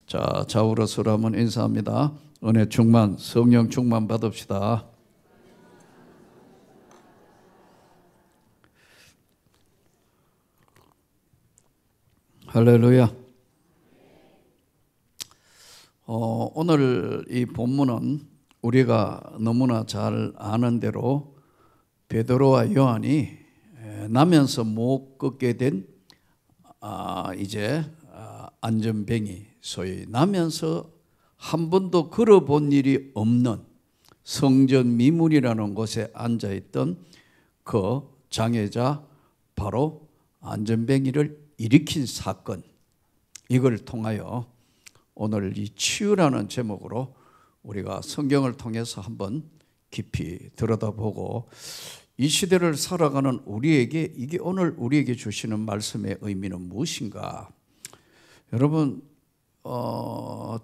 자, 좌우로 서로 한번 인사합니다. 은혜 충만, 성령 충만 받읍시다. 할렐루야. 오늘 이 본문은 우리가 너무나 잘 아는 대로 베드로와 요한이 나면서 못 걷게 된 안전뱅이, 소위 나면서 한 번도 걸어본 일이 없는 성전 미문이라는 곳에 앉아있던 그 장애자, 바로 안전뱅이를 일으킨 사건, 이걸 통하여 오늘 이 치유라는 제목으로 우리가 성경을 통해서 한번 깊이 들여다보고 이 시대를 살아가는 우리에게 이게 오늘 우리에게 주시는 말씀의 의미는 무엇인가? 여러분,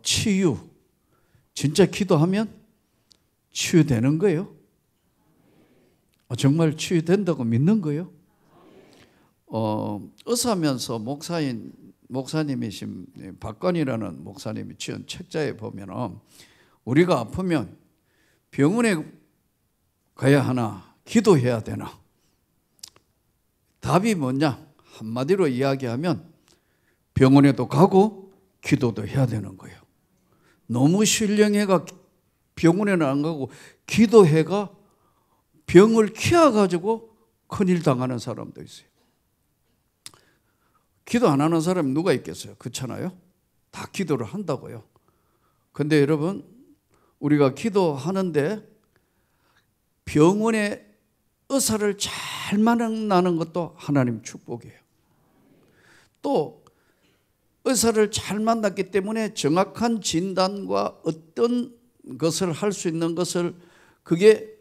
치유, 진짜 기도하면 치유되는 거예요? 정말 치유된다고 믿는 거예요? 의사면서 목사님이신 박관이라는 목사님이 지은 책자에 보면 우리가 아프면 병원에 가야 하나 기도해야 되나? 답이 뭐냐? 한마디로 이야기하면 병원에도 가고 기도도 해야 되는 거예요. 너무 신령해가 병원에는 안 가고 기도해가 병을 키워가지고 큰일 당하는 사람도 있어요. 기도 안 하는 사람이 누가 있겠어요? 그렇잖아요? 다 기도를 한다고요. 근데 여러분, 우리가 기도하는데 병원에 의사를 잘 만나는 것도 하나님 축복이에요. 또 의사를 잘 만났기 때문에 정확한 진단과 어떤 것을 할 수 있는 것을 그게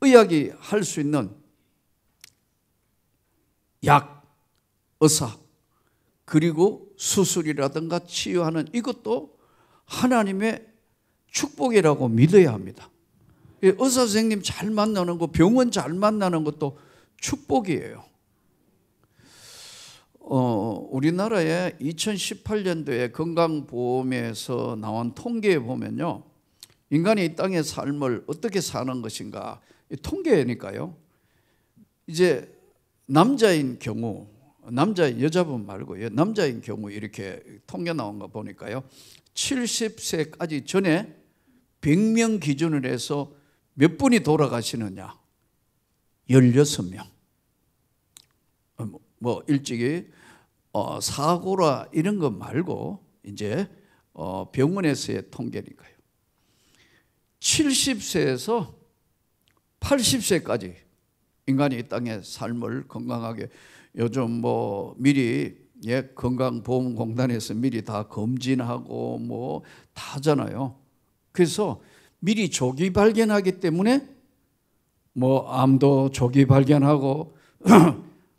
의학이 할 수 있는 약, 의사, 그리고 수술이라든가 치유하는 이것도 하나님의 축복이라고 믿어야 합니다. 의사 선생님 잘 만나는 거, 병원 잘 만나는 것도 축복이에요. 우리나라에 2018년도에 건강보험에서 나온 통계에 보면요, 인간이 이 땅의 삶을 어떻게 사는 것인가, 통계니까요. 이제 남자인 경우, 여자분 말고요, 남자인 경우 이렇게 통계 나온 거 보니까요, 70세까지 전에 100명 기준으로 해서 몇 분이 돌아가시느냐? 16명. 일찍이 사고라 이런 거 말고 이제 병원에서의 통계니까요. 70세에서 80세까지 인간이 이 땅의 삶을 건강하게, 요즘 미리 건강보험공단에서 미리 다 검진하고 다 하잖아요. 그래서 미리 조기 발견하기 때문에 암도 조기 발견하고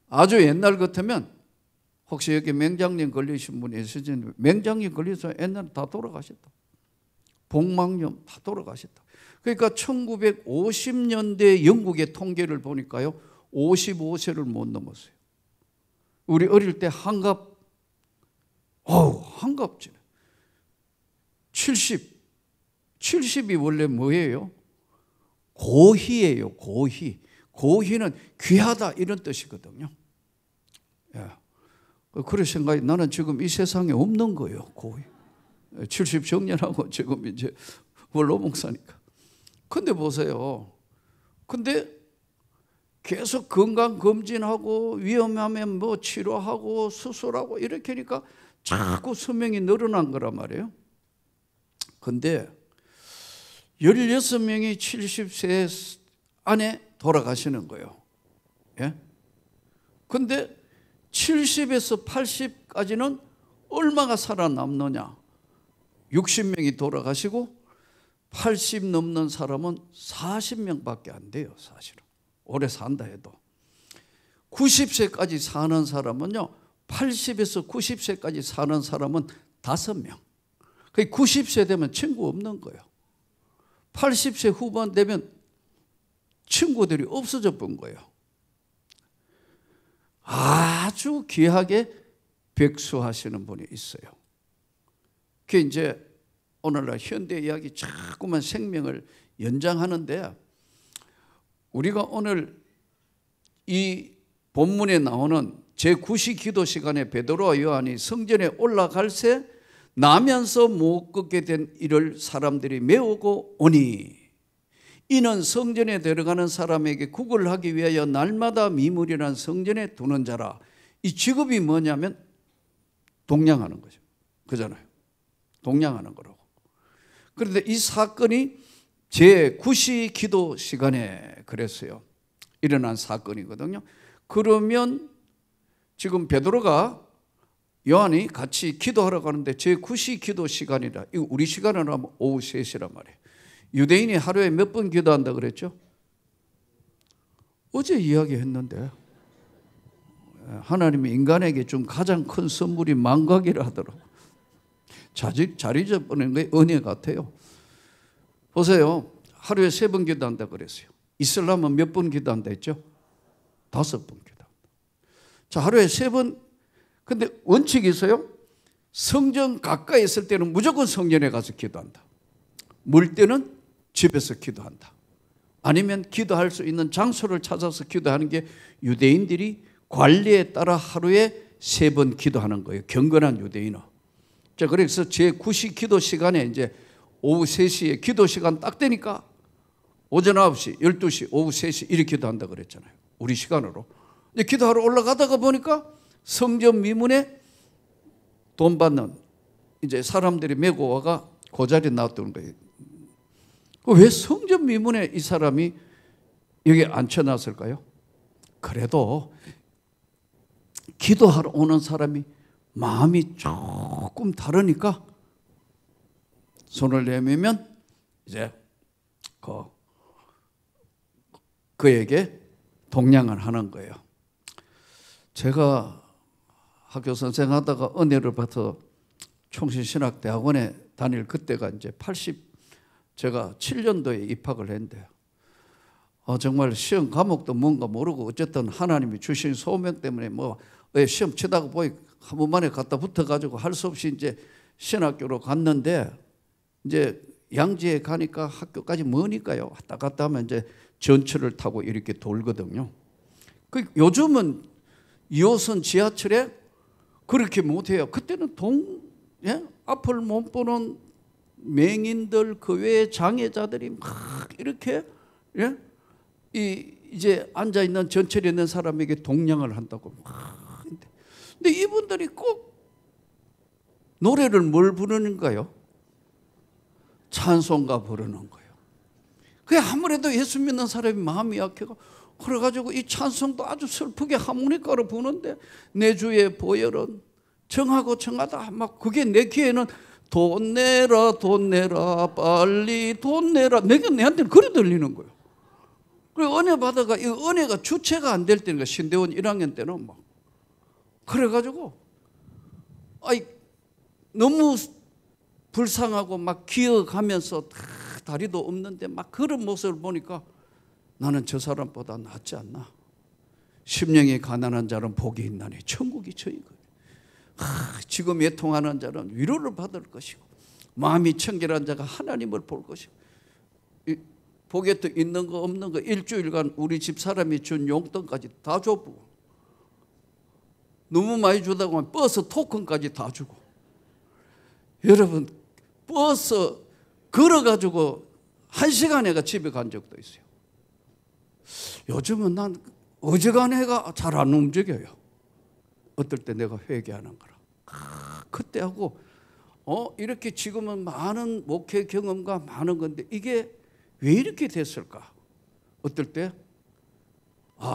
아주 옛날 같으면, 혹시 여기 맹장염 걸리신 분이 있으신지, 맹장염 걸려서 옛날에 다 돌아가셨다. 복막염 다 돌아가셨다. 그러니까 1950년대 영국의 통계를 보니까요, 55세를 못 넘었어요. 우리 어릴 때 한갑, 한갑 70이 원래 뭐예요? 고희예요. 고희는 귀하다 이런 뜻이거든요. 그래 생각이, 나는 지금 이 세상에 없는 거예요. 고희. 70 정년하고 지금 이제 원로 목사니까. 근데 보세요. 근데 계속 건강검진하고 위험하면 치료하고 수술하고 이렇게 하니까 자꾸 수명이 늘어난 거란 말이에요. 근데 16명이 70세 안에 돌아가시는 거예요. 근데 70에서 80까지는 얼마가 살아남느냐? 60명이 돌아가시고 80 넘는 사람은 40명밖에 안 돼요. 사실은 오래 산다 해도 90세까지 사는 사람은요, 80에서 90세까지 사는 사람은 5명. 90세 되면 친구 없는 거예요. 80세 후반 되면 친구들이 없어져 본 거예요. 아주 귀하게 백수하시는 분이 있어요. 그게 이제 오늘날 현대 이야기 자꾸만 생명을 연장하는데, 우리가 오늘 이 본문에 나오는 제9시 기도 시간에 베드로와 요한이 성전에 올라갈 새 나면서 못 걷게 된 이를 사람들이 메우고 오니, 이는 성전에 들어가는 사람에게 구걸을 하기 위하여 날마다 미물이란 성전에 두는 자라. 이 직업이 뭐냐면 동냥하는 거죠. 그잖아요. 동냥하는 거라고. 그런데 이 사건이 제9시 기도 시간에 그랬어요. 일어난 사건이거든요. 그러면 지금 베드로가 요한이 같이 기도하러 가는데 제9시 기도 시간이라, 이거 우리 시간으로 하면 오후 3시란 말이에요. 유대인이 하루에 몇 번 기도한다 그랬죠? 어제 이야기했는데, 하나님이 인간에게 준 가장 큰 선물이 망각이라 하더라고요. 잘 잊어버리는 게 은혜 같아요. 보세요. 하루에 3번 기도한다 그랬어요. 이슬람은 몇 번 기도한다 했죠? 5번 기도한다. 자, 하루에 3번. 근데 원칙이 있어요. 성전 가까이 있을 때는 무조건 성전에 가서 기도한다. 멀 때는 집에서 기도한다. 아니면 기도할 수 있는 장소를 찾아서 기도하는 게 유대인들이 관리에 따라 하루에 3번 기도하는 거예요. 경건한 유대인은. 자, 그래서 제9시 기도 시간에 이제 오후 3시에 기도 시간 딱 되니까 오전 9시, 12시, 오후 3시 이렇게 기도한다 그랬잖아요. 우리 시간으로. 근데 기도하러 올라가다가 보니까 성전 미문에 돈 받는 이제 사람들이 메고 와가 그 자리에 놔두는 거예요. 왜 성전 미문에 이 사람이 여기 앉혀놨을까요? 그래도 기도하러 오는 사람이 마음이 조금 다르니까 손을 내밀면 이제 그에게 동냥을 하는 거예요. 제가 학교 선생하다가 은혜를 받아 총신신학대학원에 다닐 그때가 이제 제가 7년도에 입학을 했는데요. 정말 시험 과목도 뭔가 모르고 어쨌든 하나님이 주신 소명 때문에 시험 치다가 보니 한 번만에 갖다 붙어가지고 할 수 없이 이제 신학교로 갔는데, 이제 양지에 가니까 학교까지 머니까요. 왔다 갔다 하면 이제 전철을 타고 이렇게 돌거든요. 요즘은 2호선 지하철에 그렇게 못해요. 그때는 앞을 못 보는 맹인들, 그 외에 장애자들이 막 이렇게 이제 앉아 있는 전철에 있는 사람에게 동냥을 한다고 막. 근데 이분들이 꼭 노래를 뭘 부르는가요? 찬송가 부르는 거예요. 그게 아무래도 예수 믿는 사람이 마음이 약해가 그래가지고 이 찬송도 아주 슬프게 하모니카로 부는데, 내 주의 보혈은 정하고 정하다 막 그게 내 귀에는 돈 내라 돈 내라 빨리 돈 내라, 내한테는 그래 들리는 거예요. 그리고 은혜 받아가 이 은혜가 주체가 안 될 때는 신대원 1학년 때는 막 그래가지고 너무 불쌍하고 막 기어가면서 다리도 없는데 막 그런 모습을 보니까 나는 저 사람보다 낫지 않나. 심령이 가난한 자는 복이 있나니 천국이 저희거든요. 지금 애통하는 자는 위로를 받을 것이고 마음이 청결한 자가 하나님을 볼 것이고, 복에 또 있는 거 없는 거 일주일간 우리 집 사람이 준 용돈까지 다 줘보고, 너무 많이 주다고 하면 버스 토큰까지 다 주고. 여러분, 버스 걸어가지고 1시간에가 집에 간 적도 있어요. 요즘은 난 어지간해가 잘 안 움직여요. 어떨 때 내가 회개하는 거라. 그때 하고 이렇게 지금은 많은 목회 경험과 많은 건데 이게 왜 이렇게 됐을까? 어떨 때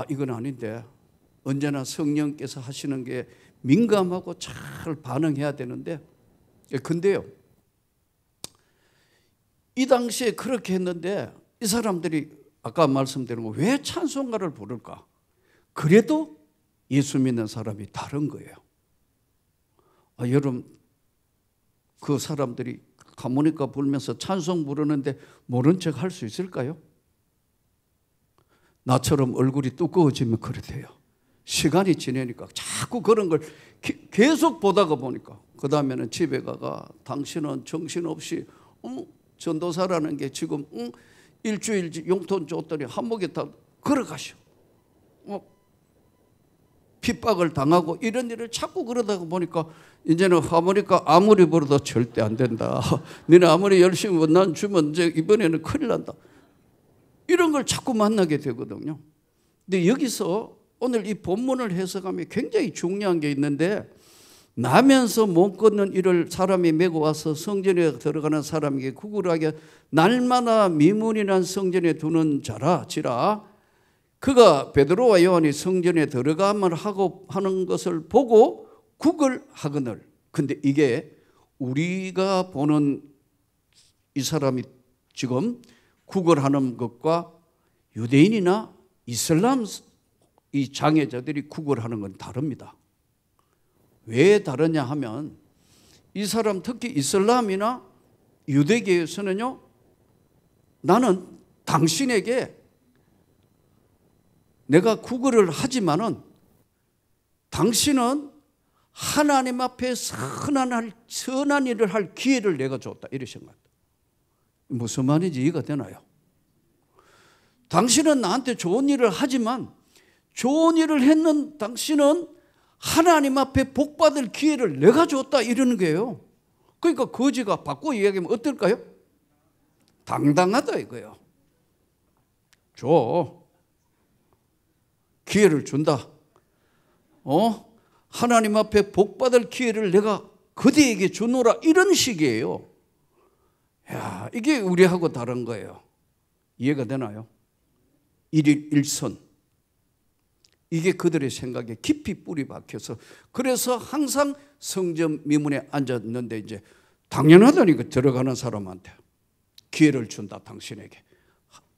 이건 아닌데, 언제나 성령께서 하시는 게 민감하고 잘 반응해야 되는데, 근데요, 이 당시에 그렇게 했는데 이 사람들이 아까 말씀드린 거 왜 찬송가를 부를까? 그래도 예수 믿는 사람이 다른 거예요. 여러분, 그 사람들이 하모니카 불면서 찬송 부르는데 모른 척 할 수 있을까요? 나처럼 얼굴이 두꺼워지면 그래 돼요. 시간이 지내니까 자꾸 그런 걸 계속 보다가 보니까 그 다음에는 집에 가가 당신은 정신없이 전도사라는 게 지금 일주일 용돈 줬더니 한목에 다 걸어가셔. 핍박을 당하고 이런 일을 자꾸 그러다가 보니까 이제는 하모니까 아무리 벌어도 절대 안 된다. 너네 아무리 열심히 난 주면 이제 이번에는 큰일 난다. 이런 걸 자꾸 만나게 되거든요. 근데 여기서 오늘 이 본문을 해석하면 굉장히 중요한 게 있는데, 나면서 못 걷는 이를 사람이 메고 와서 성전에 들어가는 사람에게 구걸하게 날마다 미문이란 성전에 두는 자라. 그가 베드로와 요한이 성전에 들어가면 하고 하는 것을 보고 구걸하거늘. 근데 이게 우리가 보는 이 사람이 지금 구걸하는 것과 유대인이나 이슬람 이 장애자들이 구걸하는 건 다릅니다. 왜 다르냐 하면 이 사람 특히 이슬람이나 유대계에서는요, 나는 당신에게 내가 구걸을 하지만은 당신은 하나님 앞에 선한 일을 할 기회를 내가 줬다, 이러신 것 같아요. 무슨 말인지 이해가 되나요? 당신은 나한테 좋은 일을 하지만 좋은 일을 했는 당신은 하나님 앞에 복받을 기회를 내가 줬다, 이러는 거예요. 그러니까 거지가 바꾸어 이야기하면 어떨까요? 당당하다 이거예요. 줘. 기회를 준다. 하나님 앞에 복받을 기회를 내가 그대에게 주노라, 이런 식이에요. 야, 이게 우리하고 다른 거예요. 이해가 되나요? 일일 일선. 이게 그들의 생각에 깊이 뿌리 박혀서, 그래서 항상 성전 미문에 앉았는데 이제 당연하다니까 들어가는 사람한테 기회를 준다, 당신에게.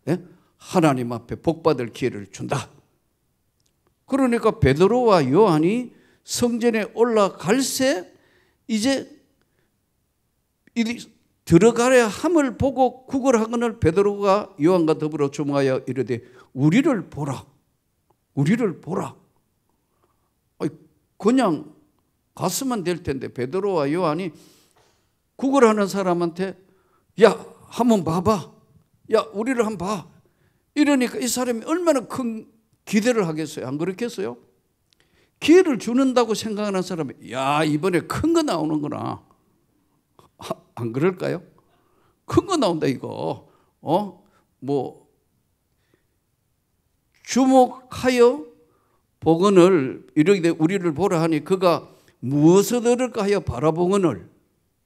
네? 하나님 앞에 복받을 기회를 준다. 그러니까 베드로와 요한이 성전에 올라갈새 이제 들어가야 함을 보고 구걸하거늘 베드로가 요한과 더불어 주목하여 이르되 우리를 보라. 우리를 보라. 그냥 갔으면 될 텐데 베드로와 요한이 구걸하는 사람한테 야, 한번 봐봐. 야, 우리를 한번 봐. 이러니까 이 사람이 얼마나 큰 기대를 하겠어요? 안 그렇겠어요? 기회를 주는다고 생각하는 사람이 야, 이번에 큰 거 나오는구나. 안 그럴까요? 큰 거 나온다 이거. 주목하여 보거늘 이르되 우리를 보라 하니 그가 무엇을 얻을까 하여 바라보거늘.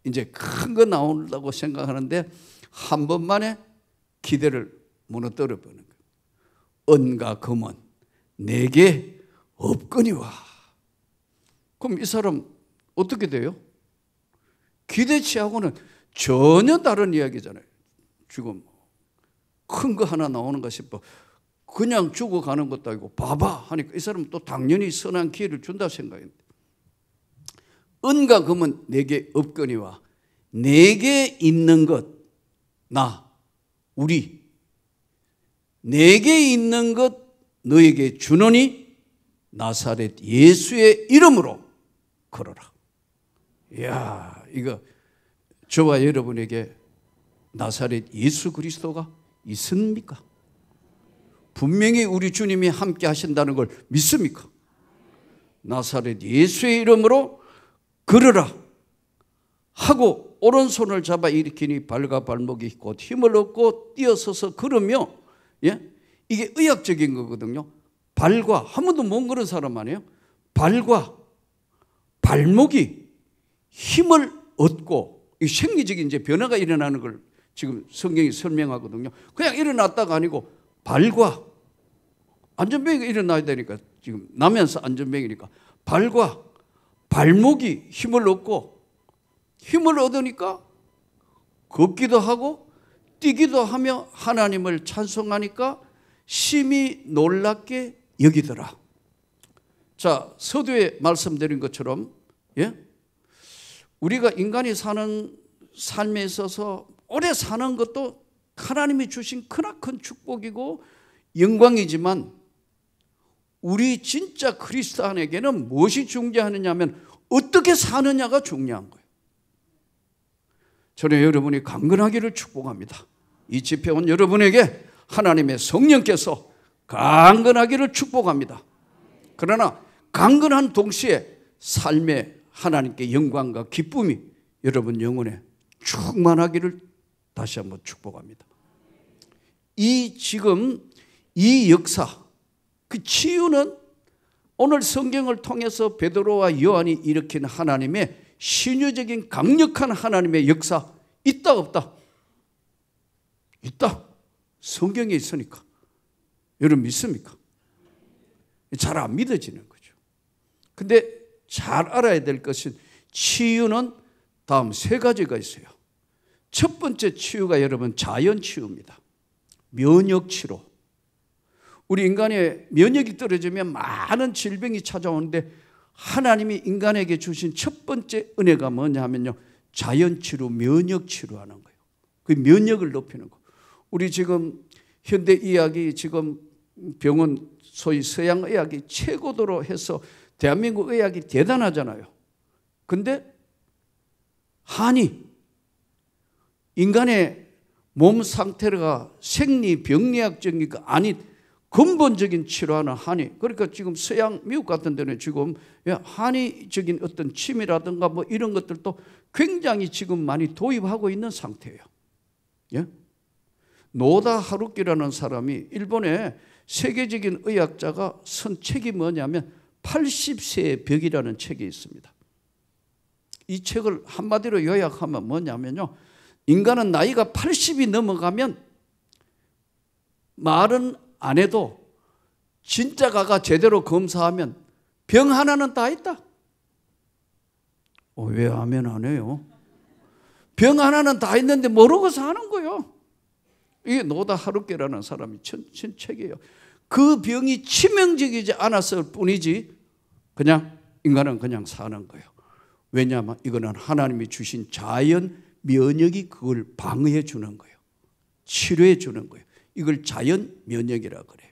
이제 큰 거 나온다고 생각하는데 한 번만에 기대를 무너뜨려 버리는 거예요. 은과 금은 내게 없거니와. 그럼 이 사람 어떻게 돼요? 기대치하고는 전혀 다른 이야기잖아요. 지금 큰 거 하나 나오는가 싶어. 그냥 죽어가는 것도 아니고 봐봐 하니까 이 사람은 또 당연히 선한 기회를 준다 생각했는데, 은과 금은 내게 없거니와 내게 있는 것, 나, 우리, 내게 있는 것 너에게 주노니 나사렛 예수의 이름으로 걸어라. 이야, 이거 저와 여러분에게 나사렛 예수 그리스도가 있습니까? 분명히 우리 주님이 함께 하신다는 걸 믿습니까? 나사렛 예수의 이름으로 걸으라 하고 오른손을 잡아 일으키니 발과 발목이 곧 힘을 얻고 뛰어서서 걸으며, 이게 의학적인 거거든요. 발과, 한 번도 못 걸은 사람 아니에요? 발과 발목이 힘을 얻고, 이 생리적인 이제 변화가 일어나는 걸 지금 성경이 설명하거든요. 그냥 일어났다가 아니고 발과, 안전병이가 일어나야 되니까 지금 나면서 안전병이니까 발과 발목이 힘을 얻고, 힘을 얻으니까 걷기도 하고 뛰기도 하며 하나님을 찬송하니까 심히 놀랍게 여기더라. 자, 서두에 말씀드린 것처럼 우리가 인간이 사는 삶에 있어서 오래 사는 것도 하나님이 주신 크나큰 축복이고 영광이지만 우리 진짜 그리스도인에게는 무엇이 중요하느냐 하면 어떻게 사느냐가 중요한 거예요. 저는 여러분이 강건하기를 축복합니다. 이 집회 온 여러분에게 하나님의 성령께서 강건하기를 축복합니다. 그러나 강건한 동시에 삶에 하나님께 영광과 기쁨이 여러분 영혼에 충만하기를 다시 한번 축복합니다. 지금 이 역사, 그 치유는 오늘 성경을 통해서 베드로와 요한이 일으킨 하나님의 신유적인 강력한 하나님의 역사 있다 없다? 있다. 성경에 있으니까. 여러분 믿습니까? 잘 안 믿어지는 거죠. 근데 잘 알아야 될 것은 치유는 다음 세 가지가 있어요. 첫 번째 치유가 여러분 자연치유입니다. 면역치료. 우리 인간의 면역이 떨어지면 많은 질병이 찾아오는데 하나님이 인간에게 주신 첫 번째 은혜가 뭐냐면요, 자연치료, 면역치료하는 거예요. 그 면역을 높이는 거. 우리 지금 현대의학이 지금 병원, 소위 서양의학이 최고도로 해서 대한민국 의학이 대단하잖아요. 근데 한이 인간의 몸 상태가 생리병리학적인 아닌 근본적인 치료하는 한의. 그러니까 지금 서양 미국 같은 데는 지금 한의적인 어떤 침이라든가 뭐 이런 것들도 굉장히 지금 많이 도입하고 있는 상태예요. 예? 노다 하루키라는 사람이 일본의 세계적인 의학자가 쓴 책이 뭐냐면 80세의 벽이라는 책이 있습니다. 이 책을 한마디로 요약하면 뭐냐면요, 인간은 나이가 80이 넘어가면 말은 안 해도 진짜가가 제대로 검사하면 병 하나는 다 있다. 왜 하면 안 해요? 병 하나는 다 있는데 모르고 사는 거예요. 이게 노다 하루키라는 사람이 친 책이에요. 그 병이 치명적이지 않았을 뿐이지 그냥 인간은 그냥 사는 거예요. 왜냐하면 이거는 하나님이 주신 자연 면역이 그걸 방어해 주는 거예요. 치료해 주는 거예요. 이걸 자연 면역이라 그래요.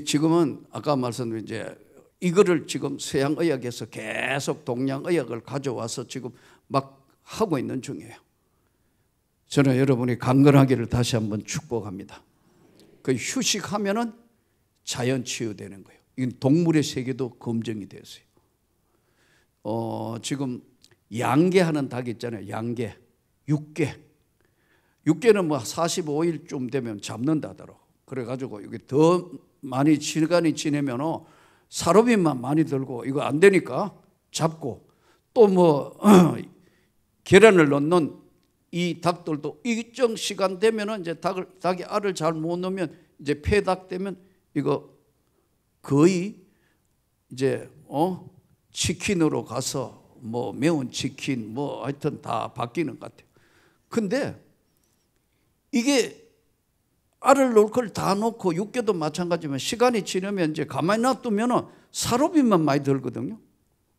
지금은 아까 말씀드린 이제 이거를 지금 서양 의학에서 계속 동양 의학을 가져와서 지금 막 하고 있는 중이에요. 저는 여러분이 강건하기를 다시 한번 축복합니다. 그 휴식하면은 자연 치유되는 거예요. 이건 동물의 세계도 검증이 됐어요. 지금 양계하는 닭 있잖아요. 양계, 육계는 뭐 45일쯤 되면 잡는다더라고. 그래가지고 이게 더 많이 시간이 지내면 사료빈만 많이 들고 이거 안 되니까 잡고 또 뭐 계란을 넣는 이 닭들도 일정 시간 되면은 이제 닭이 알을 잘 못 넣으면 이제 폐닭 되면 이거 거의 이제 치킨으로 가서 뭐 매운 치킨 뭐 하여튼 다 바뀌는 것 같아요. 근데 이게 알을 넣을 걸 다 넣고 육개도 마찬가지지만 시간이 지나면 이제 가만히 놔두면 사료빈만 많이 들거든요.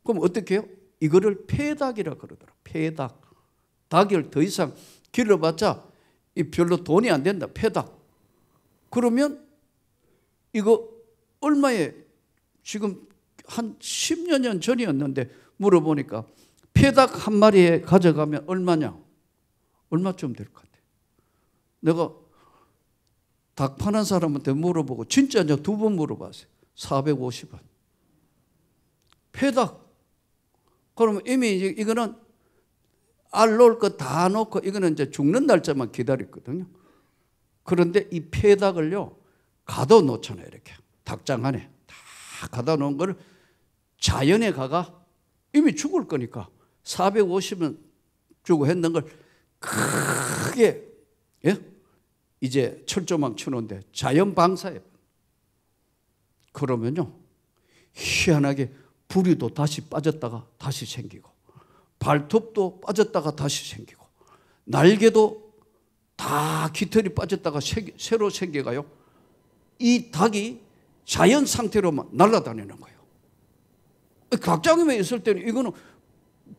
그럼 어떻게 해요? 이거를 폐닭이라 그러더라. 폐닭. 닭을 더 이상 길러봤자 별로 돈이 안 된다. 폐닭. 그러면 이거 얼마에 지금 한 10여 년 전이었는데 물어보니까 폐닭 한 마리에 가져가면 얼마냐? 얼마쯤 될 것 같아? 내가 닭 파는 사람한테 물어보고 진짜 이제 2번 물어봤어요. 450원. 폐닭. 그러면 이미 이거는 알 놓을 거 다 놓고 이거는 이제 죽는 날짜만 기다렸거든요. 그런데 이 폐닭을요 가둬 놓잖아요. 이렇게 닭장 안에 다 가둬 놓은 걸 자연에 가가 이미 죽을 거니까 450원 주고 했는 걸 크게 이제 철조망 쳐놓은데 자연 방사예요. 그러면요 희한하게 부리도 다시 빠졌다가 다시 생기고 발톱도 빠졌다가 다시 생기고 날개도 다 깃털이 빠졌다가 새로 생겨가요. 이 닭이 자연 상태로만 날아다니는 거예요. 각장염에 있을 때는 이거는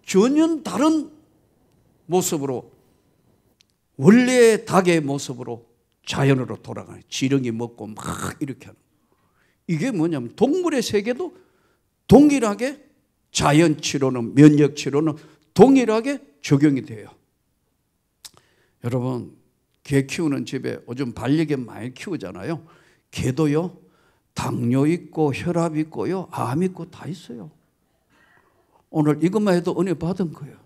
전혀 다른 모습으로 원래 닭의 모습으로 자연으로 돌아가요. 지렁이 먹고 막 이렇게 하는 거예요. 이게 뭐냐면 동물의 세계도 동일하게 자연치료는, 면역치료는 동일하게 적용이 돼요. 여러분, 개 키우는 집에 요즘 반려견 많이 키우잖아요. 개도요, 당뇨 있고 혈압 있고요, 암 있고 다 있어요. 오늘 이것만 해도 은혜 받은 거예요.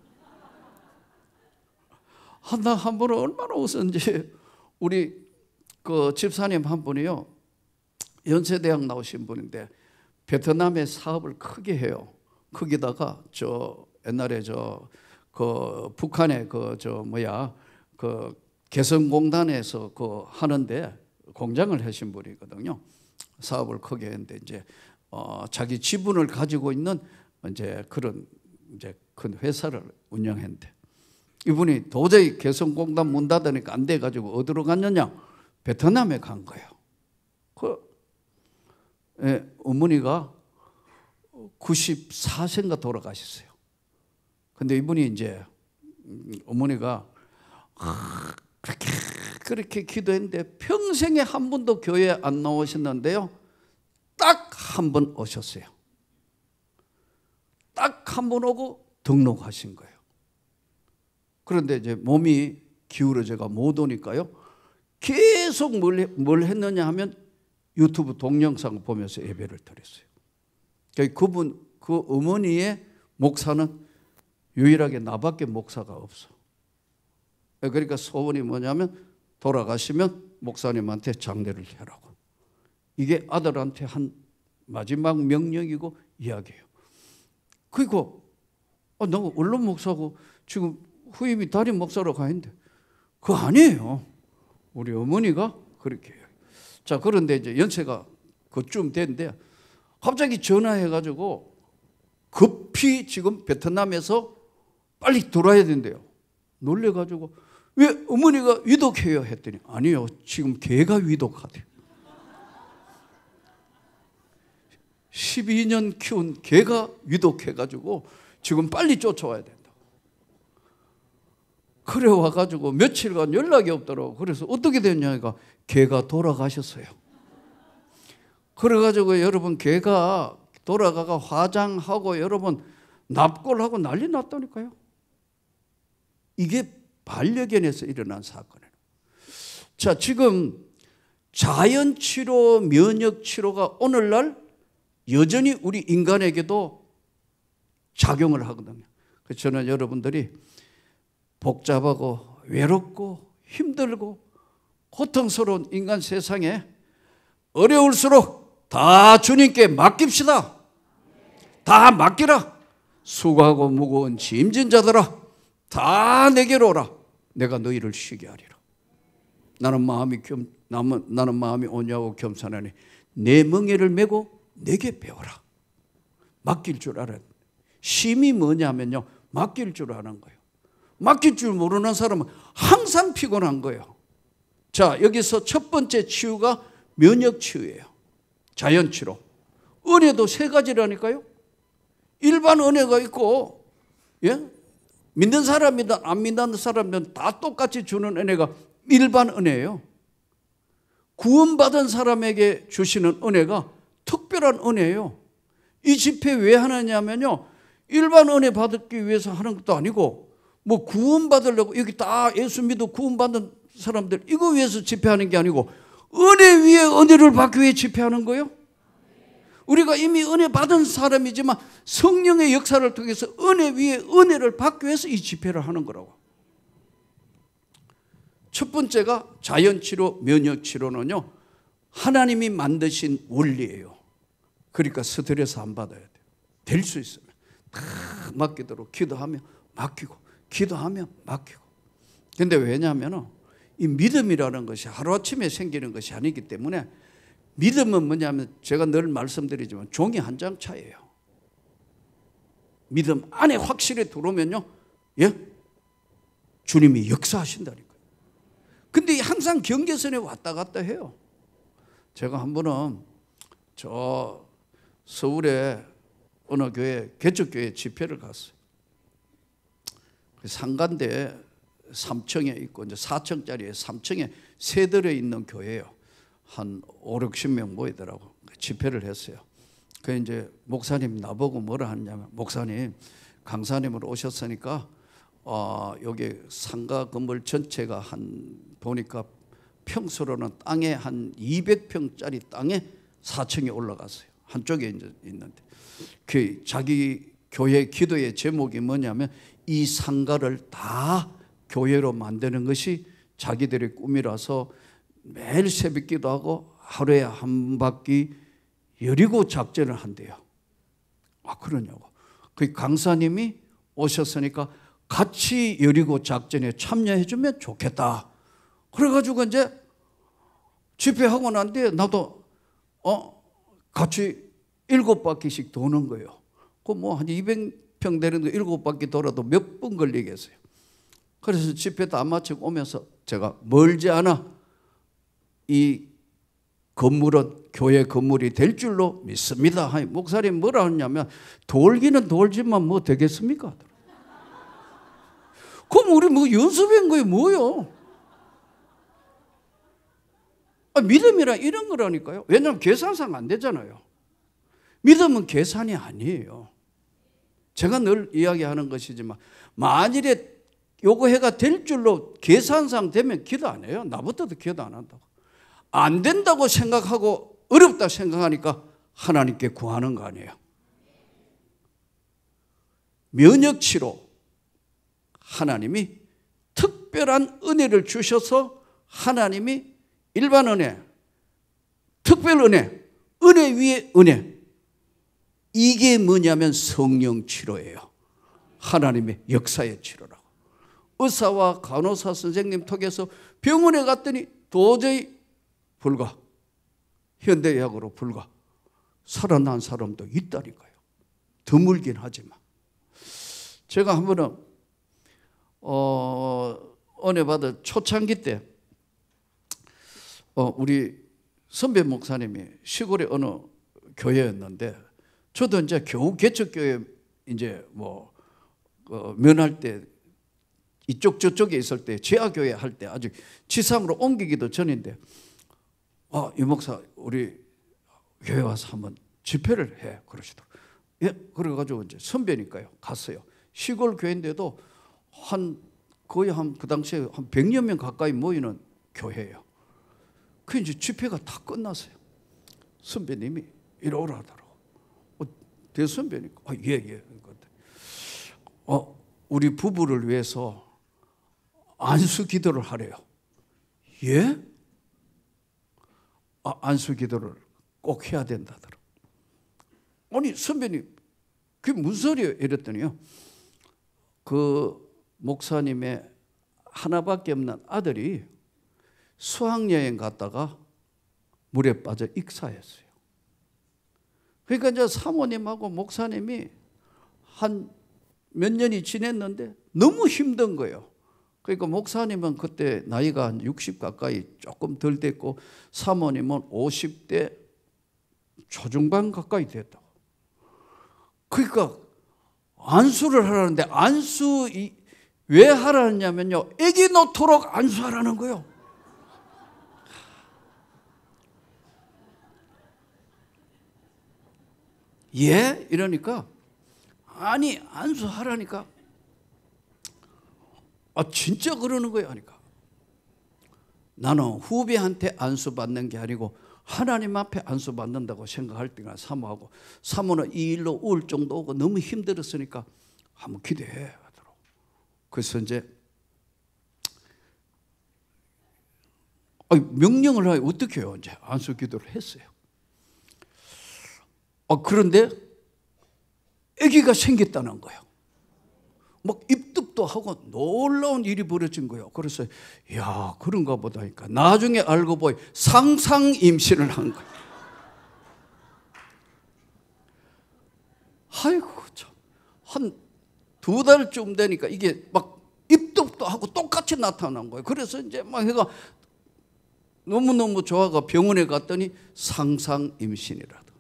나 한 번은 얼마나 웃었는지, 우리 그 집사님 한 분이요, 연세대학 나오신 분인데 베트남에 사업을 크게 해요. 거기다가 옛날에 그 북한의 그 개성공단에서 하는데 공장을 하신 분이거든요. 사업을 크게 했는데 이제 자기 지분을 가지고 있는 이제 그런 큰 회사를 운영했는데, 이분이 도저히 개성공단 문 닫으니까 안 돼 가지고 어디로 갔느냐? 베트남에 간 거예요. 어머니가 94세인가 돌아가셨어요. 근데 이분이 이제 어머니가 그렇게 기도했는데 평생에 한 번도 교회 안 나오셨는데요, 딱 한 번 오셨어요. 딱 한 번 오고 등록하신 거예요. 그런데 이제 몸이 기울어져가 못 오니까요, 계속 뭘 했느냐 하면 유튜브 동영상을 보면서 예배를 드렸어요. 그러니까 그 어머니의 목사는 유일하게 나밖에 목사가 없어. 그러니까 소원이 뭐냐면 돌아가시면 목사님한테 장례를 해라고. 이게 아들한테 한 마지막 명령이고 이야기예요. 그리고 내가 언론 목사고 지금 후임이 담임 목사로 가 있는데, 그거 아니에요. 우리 어머니가 그렇게 해요. 자, 그런데 이제 연세가 그쯤 됐는데 갑자기 전화해가지고 급히 지금 베트남에서 빨리 돌아야 된대요. 놀래가지고 왜 어머니가 위독해요? 했더니 아니요, 지금 개가 위독하대요. 12년 키운 개가 위독해가지고 지금 빨리 쫓아와야 된다. 그래 와가지고 며칠간 연락이 없더라고. 그래서 어떻게 됐냐니까 개가 돌아가셨어요. 그래가지고 여러분, 개가 돌아가가 화장하고 여러분 납골하고 난리 났다니까요. 이게 반려견에서 일어난 사건이에요. 자, 지금 자연치료, 면역치료가 오늘날 여전히 우리 인간에게도 작용을 하거든요. 그래서 저는 여러분들이 복잡하고 외롭고 힘들고 고통스러운 인간 세상에 어려울수록 다 주님께 맡깁시다. 다 맡기라. 수고하고 무거운 짐진 자들아, 다 내게로 오라. 내가 너희를 쉬게 하리라. 나는 마음이 온유하고 겸손하니 내 멍에를 메고 내게 배워라. 맡길 줄 알아야 돼. 쉼이 뭐냐면요, 맡길 줄 아는 거예요. 맡길 줄 모르는 사람은 항상 피곤한 거예요. 자, 여기서 첫 번째 치유가 면역치유예요. 자연치료. 은혜도 세 가지라니까요. 일반 은혜가 있고, 믿는 사람이든 안 믿는 사람이든 다 똑같이 주는 은혜가 일반 은혜예요. 구원받은 사람에게 주시는 은혜가 특별한 은혜예요. 이 집회 왜 하느냐면요, 일반 은혜 받기 위해서 하는 것도 아니고, 뭐 구원받으려고, 여기 다 예수 믿어 구원받는 사람들 이거 위해서 집회하는 게 아니고 은혜 위에 은혜를 받기 위해 집회하는 거예요. 우리가 이미 은혜 받은 사람이지만 성령의 역사를 통해서 은혜 위에 은혜를 받기 위해서 이 집회를 하는 거라고. 첫 번째가 자연치료, 면역치료는요, 하나님이 만드신 원리예요. 그러니까 스트레스 안 받아야 돼요. 될 수 있으면 다 맡기도록 기도하며 맡기고, 기도하며 맡기고. 근데 왜냐하면 이 믿음이라는 것이 하루아침에 생기는 것이 아니기 때문에, 믿음은 뭐냐면 제가 늘 말씀드리지만 종이 한 장 차이에요. 믿음 안에 확실히 들어오면요, 주님이 역사하신다니까요. 근데 항상 경계선에 왔다 갔다 해요. 제가 한 번은 서울에 어느 교회, 개척교회 집회를 갔어요. 상가인데 3층에 있고 이제 4층짜리에 3층에 세 들어 있는 교회예요. 한 5, 60명 모이더라고. 집회를 했어요. 그 이제 목사님 나보고 뭐라 하냐면, 목사님 강사님으로 오셨으니까 여기 상가 건물 전체가 한 보니까 평수로는 땅에 한 200평짜리 땅에 4층에 올라갔어요. 한쪽에 이제 있는데 그 자기 교회 기도의 제목이 뭐냐면 이 상가를 다 교회로 만드는 것이 자기들의 꿈이라서 매일 새벽 기도하고 하루에 한 바퀴 여리고 작전을 한대요. 그러냐고. 그 강사님이 오셨으니까 같이 여리고 작전에 참여해 주면 좋겠다. 그래가지고 이제 집회하고 난 뒤에 나도 같이 7바퀴씩 도는 거예요. 그 뭐 한 200평 되는데 7바퀴 돌아도 몇 분 걸리겠어요. 그래서 집회 다 마치고 오면서 제가 멀지 않아 이 건물은 교회 건물이 될 줄로 믿습니다. 목사님 뭐라 하냐면 돌기는 돌지만 뭐 되겠습니까? 그럼 우리 뭐 연습한 거예요 뭐요? 믿음이란 이런 거라니까요. 왜냐하면 계산상 안 되잖아요. 믿음은 계산이 아니에요. 제가 늘 이야기하는 것이지만 만일에 요거 해가 될 줄로 계산상 되면 기도 안 해요. 나부터도 기도 안 한다고. 안 된다고 생각하고 어렵다 생각하니까 하나님께 구하는 거 아니에요. 면역치로 하나님이 특별한 은혜를 주셔서 하나님이 일반 은혜, 특별 은혜, 은혜 위에 은혜. 이게 뭐냐면 성령 치료예요. 하나님의 역사의 치료라고. 의사와 간호사 선생님 통해서 병원에 갔더니 도저히 불가. 현대의학으로 불가. 살아난 사람도 있다니까요. 드물긴 하지만. 제가 한 번은 은혜 받은 초창기 때 우리 선배 목사님이 시골의 어느 교회였는데 저도 이제 겨우 개척교회 이제 뭐 면할 때 이쪽 저쪽에 있을 때 지하교회 할 때 아직 지상으로 옮기기도 전인데 이 목사 우리 교회 와서 한번 집회를 해 그러시더라고요. 예, 그래가지고 이제 선배니까요 갔어요. 시골 교회인데도 거의 그 당시에 한 100여 명 가까이 모이는 교회예요. 그 이제 집회가 다 끝났어요. 선배님이 이러라 하더라고. 대선배니까 예. 우리 부부를 위해서 안수 기도를 하래요. 예? 안수 기도를 꼭 해야 된다더라. 아니 선배님 그게 무슨 소리예요? 이랬더니요. 그 목사님의 하나밖에 없는 아들이 수학여행 갔다가 물에 빠져 익사했어요. 그러니까 이제 사모님하고 목사님이 한 몇 년이 지냈는데 너무 힘든 거예요. 그러니까 목사님은 그때 나이가 한 60 가까이 조금 덜 됐고 사모님은 50대 초중반 가까이 됐다고. 그러니까 안수를 하라는데 안수 왜 하라냐면요. 아기 놓도록 안수하라는 거예요. 예? 이러니까 아니 안수하라니까 진짜 그러는 거예요 하니까 나는 후배한테 안수 받는 게 아니고 하나님 앞에 안수 받는다고 생각할 때가 사모하고 사모는 이 일로 우울증도 오고 너무 힘들었으니까 한번 기도해 하더라고. 그래서 이제 명령을 하여 어떻게 해요? 이제 안수 기도를 했어요. 그런데 아기가 생겼다는 거예요. 막 입덧도 하고 놀라운 일이 벌어진 거예요. 그래서 야 그런가 보다 하니까 나중에 알고 보니 상상 임신을 한 거예요. 아이고 참 한 2달쯤 되니까 이게 막 입덧도 하고 똑같이 나타난 거예요. 그래서 이제 막 해가 너무너무 좋아가 병원에 갔더니 상상 임신이라도.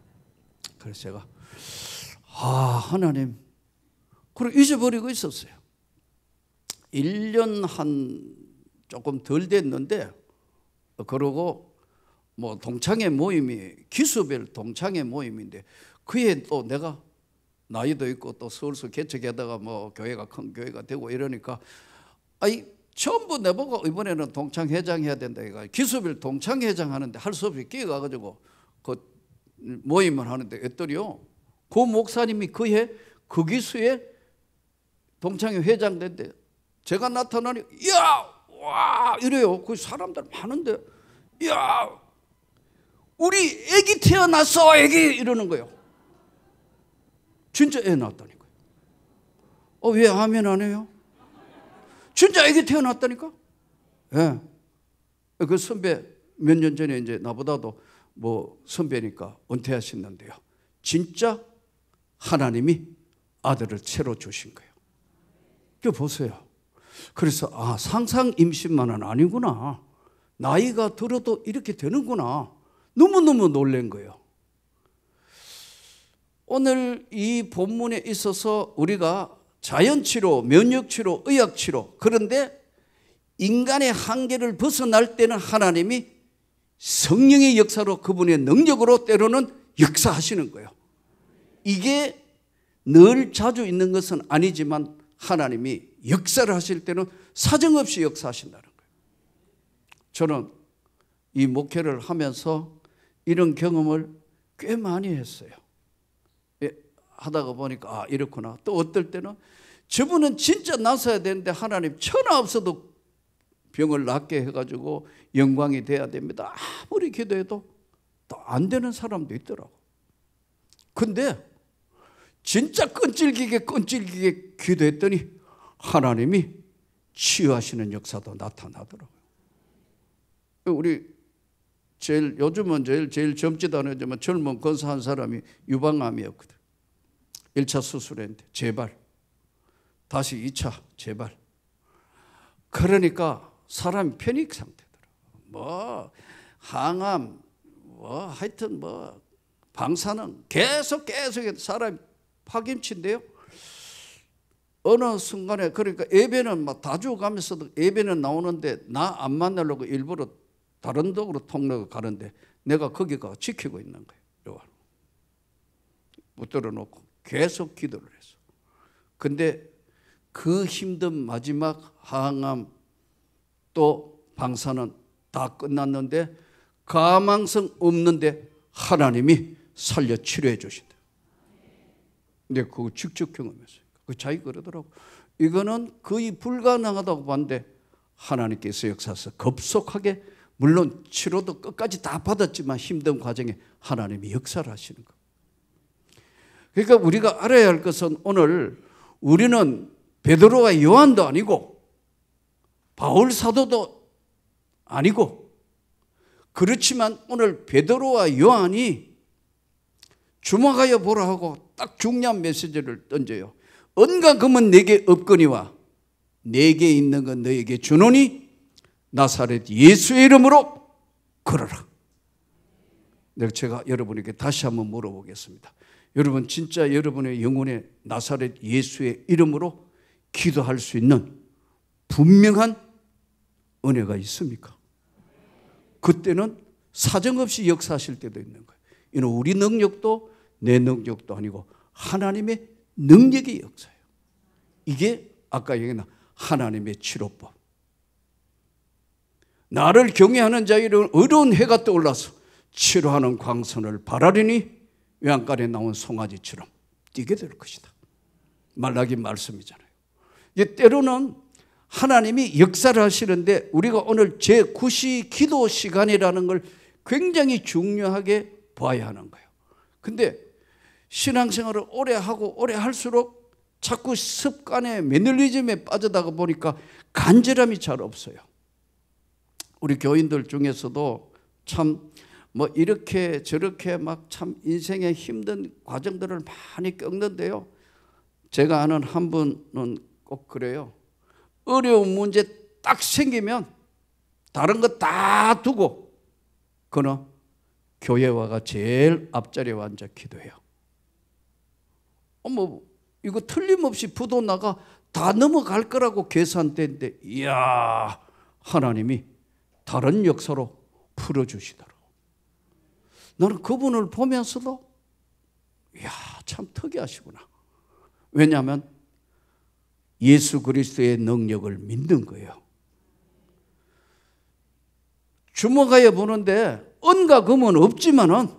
그래서 제가 하나님 그리고 잊어버리고 있었어요. 1년 한 조금 덜 됐는데 그러고 뭐 동창회 모임이 기수별 동창회 모임인데 그에 또 내가 나이도 있고 또 서울서 개척하다가 뭐 교회가 큰 교회가 되고 이러니까 아이 전부 내보고 이번에는 동창회장 해야 된다. 기수별 동창회장 하는데 할 수 없이 끼어가가지고 그 모임을 하는데 했더니요. 그 목사님이 그해 그 기수에 동창회 회장 된대. 제가 나타나니 야! 와! 이래요. 그 사람들 많은데 야! 우리 애기 태어났어 애기 이러는 거예요. 진짜 애 낳았다니까요. 왜 아멘 안 해요? 진짜 애기 태어났다니까? 예. 그 선배 몇 년 전에 이제 나보다도 뭐 선배니까 은퇴하셨는데요. 진짜 하나님이 아들을 채로 주신 거예요. 그 보세요. 그래서 상상 임신만은 아니구나. 나이가 들어도 이렇게 되는구나. 너무너무 놀란 거예요. 오늘 이 본문에 있어서 우리가 자연치료, 면역치료, 의학치료 그런데 인간의 한계를 벗어날 때는 하나님이 성령의 역사로 그분의 능력으로 때로는 역사하시는 거예요. 이게 늘 자주 있는 것은 아니지만 하나님이 역사를 하실 때는 사정없이 역사하신다는 거예요. 저는 이 목회를 하면서 이런 경험을 꽤 많이 했어요. 하다가 보니까 이렇구나. 또 어떨 때는 저분은 진짜 나서야 되는데 하나님 천하 없어도 병을 낫게 해가지고 영광이 돼야 됩니다. 아무리 기도해도 또 안 되는 사람도 있더라고. 근데 진짜 끈질기게 기도했더니 하나님이 치유하시는 역사도 나타나더라고요. 우리 요즘은 제일 젊지도 않았지만 젊은 권사 한 사람이 유방암이었거든. 1차 수술했는데 재발. 다시 2차 재발. 그러니까 사람이 패닉 상태더라. 뭐 항암, 뭐 하여튼 뭐 방사능 계속 사람이 파김치인데요. 어느 순간에 그러니까 예배는 막 다 죽어가면서도 예배는 나오는데 나 안 만나려고 일부러 다른 쪽으로 통로가 가는데 내가 거기가 지키고 있는 거예요. 붙들어 놓고 계속 기도를 했어. 근데 그 힘든 마지막 항암 또 방사는 다 끝났는데 가망성 없는데 하나님이 살려 치료해 주신다. 근데 그거 직접 경험했어요. 그 자기 그러더라고. 이거는 거의 불가능하다고 봤는데 하나님께서 역사해서 급속하게 물론 치료도 끝까지 다 받았지만 힘든 과정에 하나님이 역사를 하시는 거. 그러니까 우리가 알아야 할 것은 오늘 우리는 베드로와 요한도 아니고 바울 사도도 아니고 그렇지만 오늘 베드로와 요한이 주목하여 보라 하고 딱 중요한 메시지를 던져요. 온갖 금은 내게 없거니와 내게 있는 건 너에게 주노니 나사렛 예수의 이름으로 걸어라. 제가 여러분에게 다시 한번 물어보겠습니다. 여러분 진짜 여러분의 영혼의 나사렛 예수의 이름으로 기도할 수 있는 분명한 은혜가 있습니까? 그때는 사정없이 역사하실 때도 있는 거예요. 이는 우리 능력도 내 능력도 아니고 하나님의 능력의 역사예요. 이게 아까 얘기한 하나님의 치료법. 나를 경외하는 자에게는 어려운 해가 떠올라서 치료하는 광선을 바라리니 외양간에 나온 송아지처럼 뛰게 될 것이다. 말라기 말씀이잖아요. 때로는 하나님이 역사를 하시는데 우리가 오늘 제9시 기도 시간이라는 걸 굉장히 중요하게 봐야 하는 거예요. 근데 신앙생활을 오래 하고 오래 할수록 자꾸 습관에 매너리즘에 빠져다가 보니까 간절함이 잘 없어요. 우리 교인들 중에서도 참 뭐 이렇게 저렇게 막 참 인생의 힘든 과정들을 많이 겪는데요. 제가 아는 한 분은 꼭 그래요. 어려운 문제 딱 생기면 다른 거 다 두고 그는 교회 와가 제일 앞자리에 앉아 기도해요. 이거 틀림없이 부도 나가 다 넘어갈 거라고 계산됐는데 이야 하나님이 다른 역사로 풀어주시더라고. 나는 그분을 보면서도 이야, 참 특이하시구나. 왜냐하면 예수 그리스도의 능력을 믿는 거예요. 주목하여 보는데 은과 금은 없지만은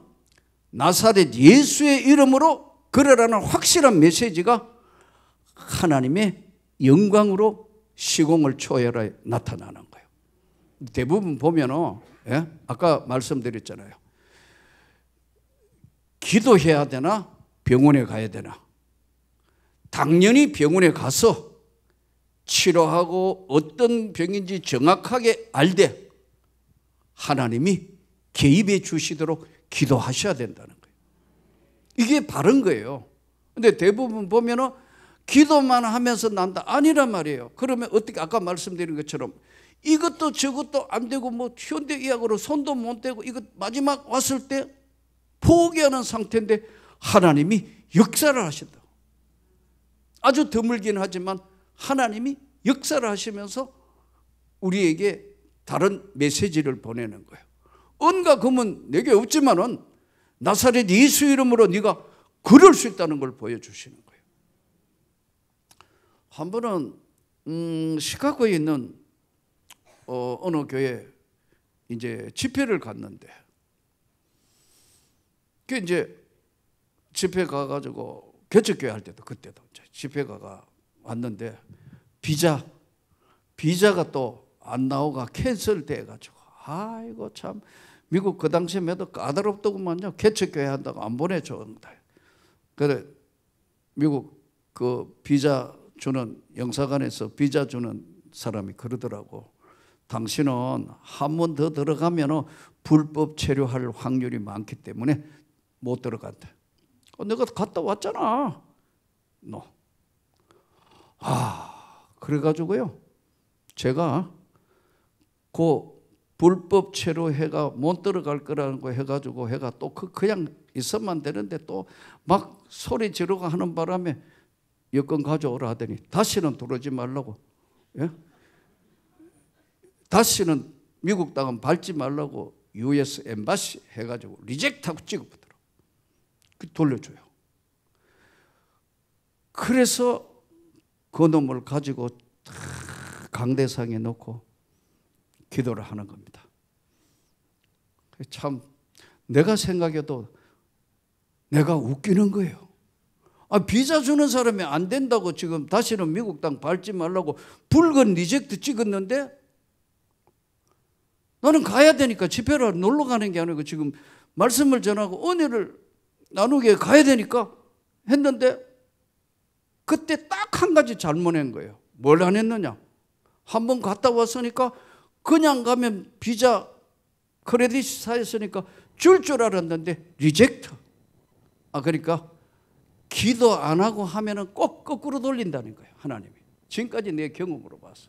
나사렛 예수의 이름으로 그러라는 확실한 메시지가 하나님의 영광으로 시공을 초월해 나타나는 거예요. 대부분 보면은, 예? 아까 말씀드렸잖아요. 기도해야 되나? 병원에 가야 되나? 당연히 병원에 가서 치료하고 어떤 병인지 정확하게 알되 하나님이 개입해 주시도록 기도하셔야 된다는 거예요. 이게 바른 거예요. 근데 대부분 보면은 기도만 하면서 난다. 아니란 말이에요. 그러면 어떻게 아까 말씀드린 것처럼 이것도 저것도 안 되고 뭐 현대의학으로 손도 못 대고 이거 마지막 왔을 때 포기하는 상태인데 하나님이 역사를 하신다. 아주 드물긴 하지만 하나님이 역사를 하시면서 우리에게 다른 메시지를 보내는 거예요. 은과 금은 내게 없지만은 나사렛 예수 이름으로 네가 그럴 수 있다는 걸 보여주시는 거예요. 한 번은 시카고에 있는 어느 교회 이제 집회를 갔는데 그 이제 집회 가가지고 개척교회 할 때도 그때도 집회 가가 왔는데 비자가 또 안 나오가 캔슬 돼가지고 아이고 참 미국 그 당시에 매도 까다롭더구만요. 개척교회 한다고 안 보내줬다. 그래 미국 그 비자 주는 영사관에서 비자 주는 사람이 그러더라고. 당신은 한 번 더 들어가면 불법 체류할 확률이 많기 때문에 못 들어간다. 내가 갔다 왔잖아. 너. 그래가지고요. 제가 그 불법 체류해가 못 들어갈 거라는 거 해가지고 해가 또 그냥 있으면 되는데 또 막 소리 지르고 하는 바람에 여권 가져오라 하더니 다시는 들어오지 말라고. 예? 다시는 미국 땅은 밟지 말라고 US 엠바시 해가지고 리젝트하고 찍어보더라고. 돌려줘요. 그래서 그 놈을 가지고 강대상에 놓고 기도를 하는 겁니다. 참 내가 생각해도 내가 웃기는 거예요. 비자 주는 사람이 안 된다고 지금 다시는 미국 땅 밟지 말라고 붉은 리젝트 찍었는데 나는 가야 되니까 집회를 놀러 가는 게 아니고 지금 말씀을 전하고 은혜를 나누게 가야 되니까 했는데 그때 딱 한 가지 잘못한 거예요. 뭘 안 했느냐? 한번 갔다 왔으니까 그냥 가면 비자 크레딧 쌓였으니까 줄 알았는데 리젝트. 그러니까 기도 안 하고 하면은 꼭 거꾸로 돌린다는 거예요. 하나님이. 지금까지 내 경험으로 봤어.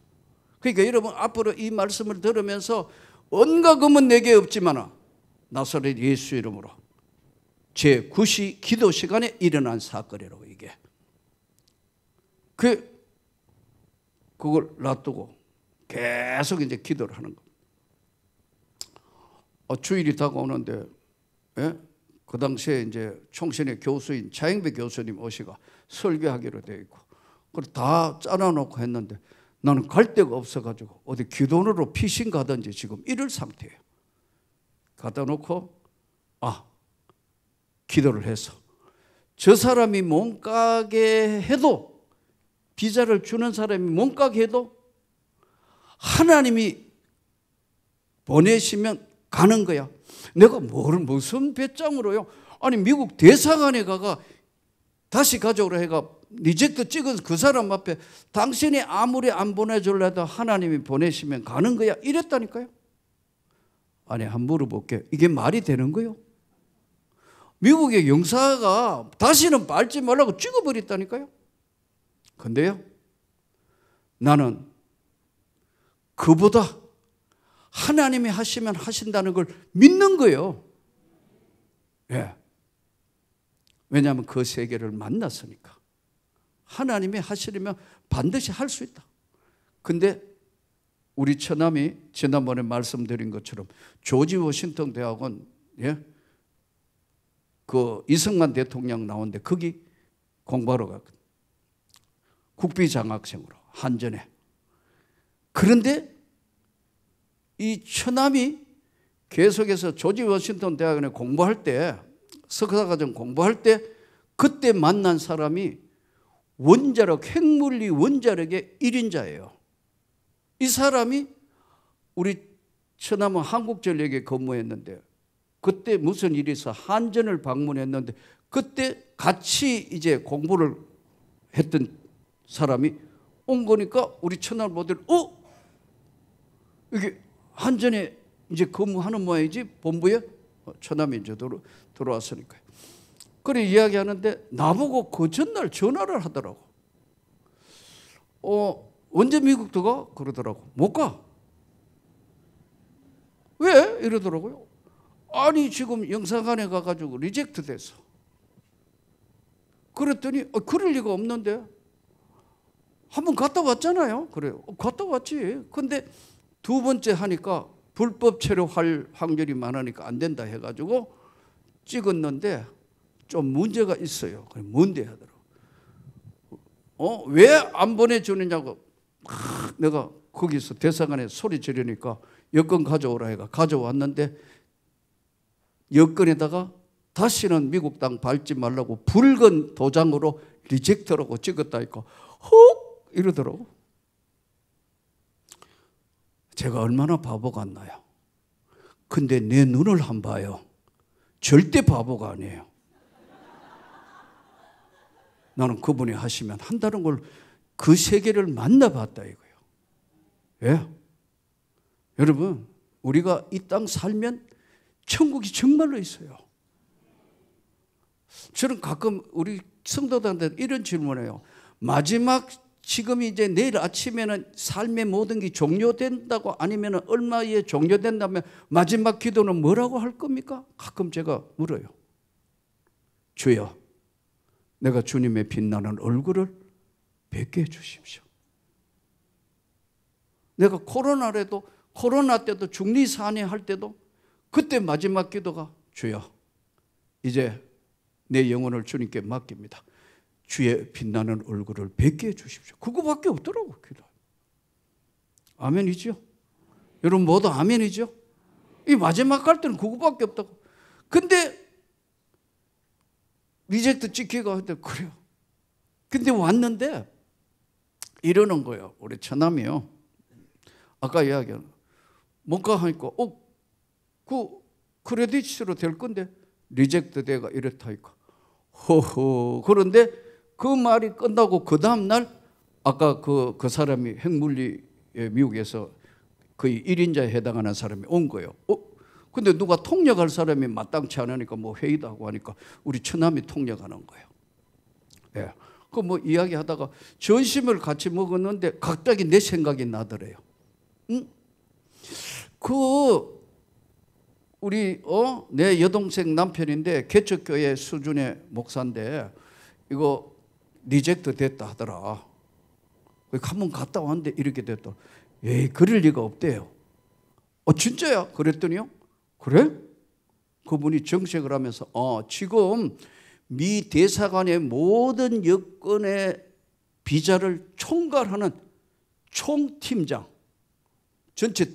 그러니까 여러분 앞으로 이 말씀을 들으면서 은과 금은 내게 없지만 나사렛 예수 이름으로 제9시 기도 시간에 일어난 사건이라고 이게. 그걸 놔두고 계속 이제 기도를 하는 겁니다. 주일이 다가오는데, 예? 그 당시에 이제 총신의 교수인 차영배 교수님 오시가 설교하기로 되어 있고, 그걸 다 짜놔놓고 했는데 나는 갈 데가 없어가지고 어디 기도원으로 피신 가든지 지금 이럴 상태예요. 갖다 놓고, 기도를 해서 저 사람이 몸가게 해도 비자를 주는 사람이 몸가게 해도 하나님이 보내시면 가는 거야. 내가 무슨 배짱으로요? 아니 미국 대사관에 가가 다시 가져오라 해가 리젝트 찍은 그 사람 앞에 당신이 아무리 안 보내줄래도 하나님이 보내시면 가는 거야. 이랬다니까요. 아니 한번 물어볼게. 이게 말이 되는 거요? 미국의 영사가 다시는 밟지 말라고 찍어버렸다니까요. 근데요, 나는 그보다 하나님이 하시면 하신다는 걸 믿는 거예요. 예. 왜냐하면 그 세계를 만났으니까. 하나님이 하시려면 반드시 할 수 있다. 근데 우리 처남이 지난번에 말씀드린 것처럼 조지 워싱턴 대학원, 예? 그 이승만 대통령 나오는데 거기 공부하러 갔거든. 국비장학생으로 한전에. 그런데 이 처남이 계속해서 조지 워싱턴 대학원에 공부할 때, 석사과정 공부할 때 그때 만난 사람이 원자력, 핵물리 원자력의 1인자예요. 이 사람이 우리 처남은 한국전력에 근무했는데 그때 무슨 일이 있어 한전을 방문했는데 그때 같이 이제 공부를 했던 사람이 온 거니까 우리 처남 모델 이게 한전에 이제 근무하는 모양이지 본부에 처남이 이제 들어왔으니까요. 그래 이야기하는데 나보고 그 전날 전화를 하더라고. 언제 미국 들어가? 그러더라고. 못 가. 왜? 이러더라고요. 아니 지금 영사관에 가가지고 리젝트 됐어. 그랬더니 그럴 리가 없는데 한번 갔다 왔잖아요. 그래요. 갔다 왔지. 근데 두 번째 하니까 불법 체류할 확률이 많으니까 안 된다 해가지고 찍었는데 좀 문제가 있어요. 그래 뭔데 하더라고. 왜 안 보내주느냐고 내가 거기서 대사관에 소리 지르니까 여권 가져오라 해가 가져왔는데 여권에다가 다시는 미국 땅 밟지 말라고 붉은 도장으로 리젝트라고 찍었다니까 헉 이러더라고. 제가 얼마나 바보 같나요? 근데 내 눈을 한번 봐요. 절대 바보가 아니에요. 나는 그분이 하시면 한다는 걸 그 세계를 만나봤다 이거예요. 예? 여러분 우리가 이 땅 살면 천국이 정말로 있어요. 저는 가끔 우리 성도들한테 이런 질문해요. 마지막 지금 이제 내일 아침에는 삶의 모든 게 종료된다고 아니면 얼마에 종료된다면 마지막 기도는 뭐라고 할 겁니까? 가끔 제가 물어요. 주여 내가 주님의 빛나는 얼굴을 뵙게 해주십시오. 내가 코로나 때도 중리산에 할 때도 그때 마지막 기도가 주여 이제 내 영혼을 주님께 맡깁니다. 주의 빛나는 얼굴을 뵙게 해주십시오. 그거밖에 없더라고 기도. 아멘이죠? 여러분 모두 아멘이죠? 이 마지막 갈 때는 그거밖에 없다고. 근데 리젝트 찍히고 할 때 그래요. 근데 왔는데 이러는 거예요. 우리 처남이요. 아까 이야기한 뭔가 하니까 그 크레딧으로 될 건데 리젝트 돼가 이렇다니까. 허허. 그런데 그 말이 끝나고 그 다음 날 아까 그 사람이 핵물리 미국에서 거의 1인자에 해당하는 사람이 온 거예요. 근데 누가 통역할 사람이 마땅치 않으니까 뭐 회의도 하고 하니까 우리 처남이 통역하는 거예요. 예. 그 뭐 이야기하다가 점심을 같이 먹었는데 갑자기 내 생각이 나더래요. 우리 내 여동생 남편인데 개척교회 수준의 목사인데 이거 리젝트 됐다 하더라. 한번 갔다 왔는데 이렇게 됐다. 에이 그럴 리가 없대요. 진짜야? 그랬더니요. 그래? 그분이 정색을 하면서 지금 미 대사관의 모든 여권의 비자를 총괄하는 총팀장 전체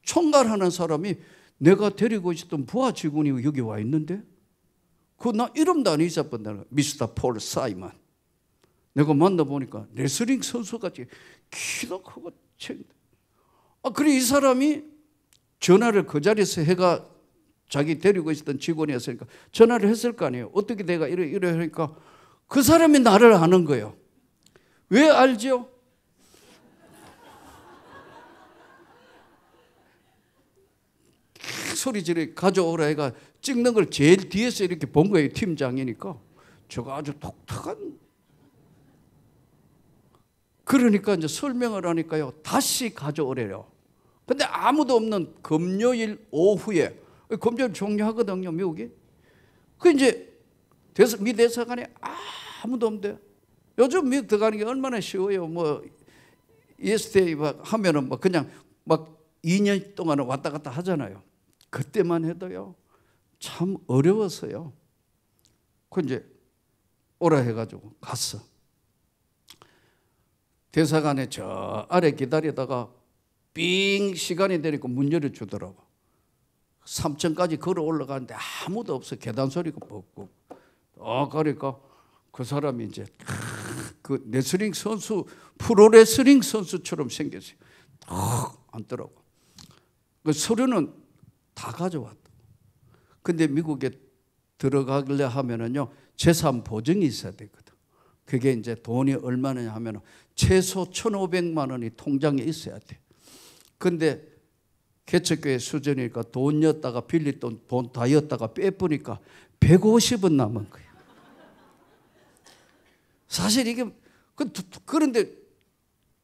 총괄하는 사람이 내가 데리고 있었던 부하 직원이 여기 와 있는데 나 이름도 안 잊어본다. 미스터 폴 사이먼. 내가 만나보니까 레슬링 선수같이 키도 크고 그래 이 사람이 전화를 그 자리에서 해가 자기 데리고 있었던 직원이었으니까 전화를 했을 거 아니에요. 어떻게 내가 이래 하니까 그 사람이 나를 아는 거예요. 왜 알죠? 소리 지르 가져오라 해가 찍는 걸 제일 뒤에서 이렇게 본 거예요. 팀장이니까. 저거 아주 독특한. 그러니까 이제 설명을 하니까요. 다시 가져오래요. 근데 아무도 없는 금요일 오후에 금요일 종료하거든요, 미국이. 그 이제 미 대사관에 아무도 없는데 요즘 미국 들어가는 게 얼마나 쉬워요. 뭐 ESTA 하면은 뭐 그냥 막 2년 동안 왔다 갔다 하잖아요. 그때만 해도요 참 어려웠어요. 그 이제 오라 해가지고 갔어. 대사관에 저 아래 기다리다가 삥 시간이 되니까 문 열어주더라고. 3층까지 걸어 올라가는데 아무도 없어. 계단 소리가 뻑뻑. 그러니까 그 사람이 이제 그 레슬링 선수, 프로레슬링 선수처럼 생겼어요. 앉더라고. 그 서류는 다 가져왔다. 근데 미국에 들어가려 하면은요, 재산 보증이 있어야 되거든. 그게 이제 돈이 얼마냐 하면은 최소 1,500만 원이 통장에 있어야 돼. 근데 개척교회 수준이니까 돈 였다가 빌릴 돈 다 였다가 빼보니까 150원 남은 거예요. 사실 이게 그런데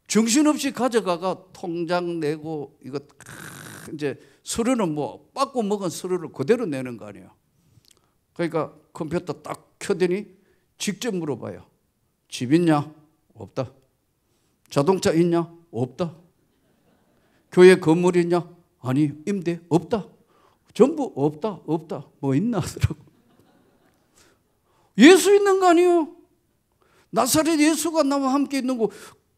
정신없이 가져가가 통장 내고 이거 이제 서류는 뭐 빠꾸 먹은 서류를 그대로 내는 거 아니에요. 그러니까 컴퓨터 딱 켜더니 직접 물어봐요. 집 있냐? 없다. 자동차 있냐? 없다. 교회 건물 있냐? 아니, 임대 없다. 전부 없다. 없다. 뭐 있나 하더라고. 예수 있는 거 아니에요? 나사렛 예수가 나와 함께 있는 거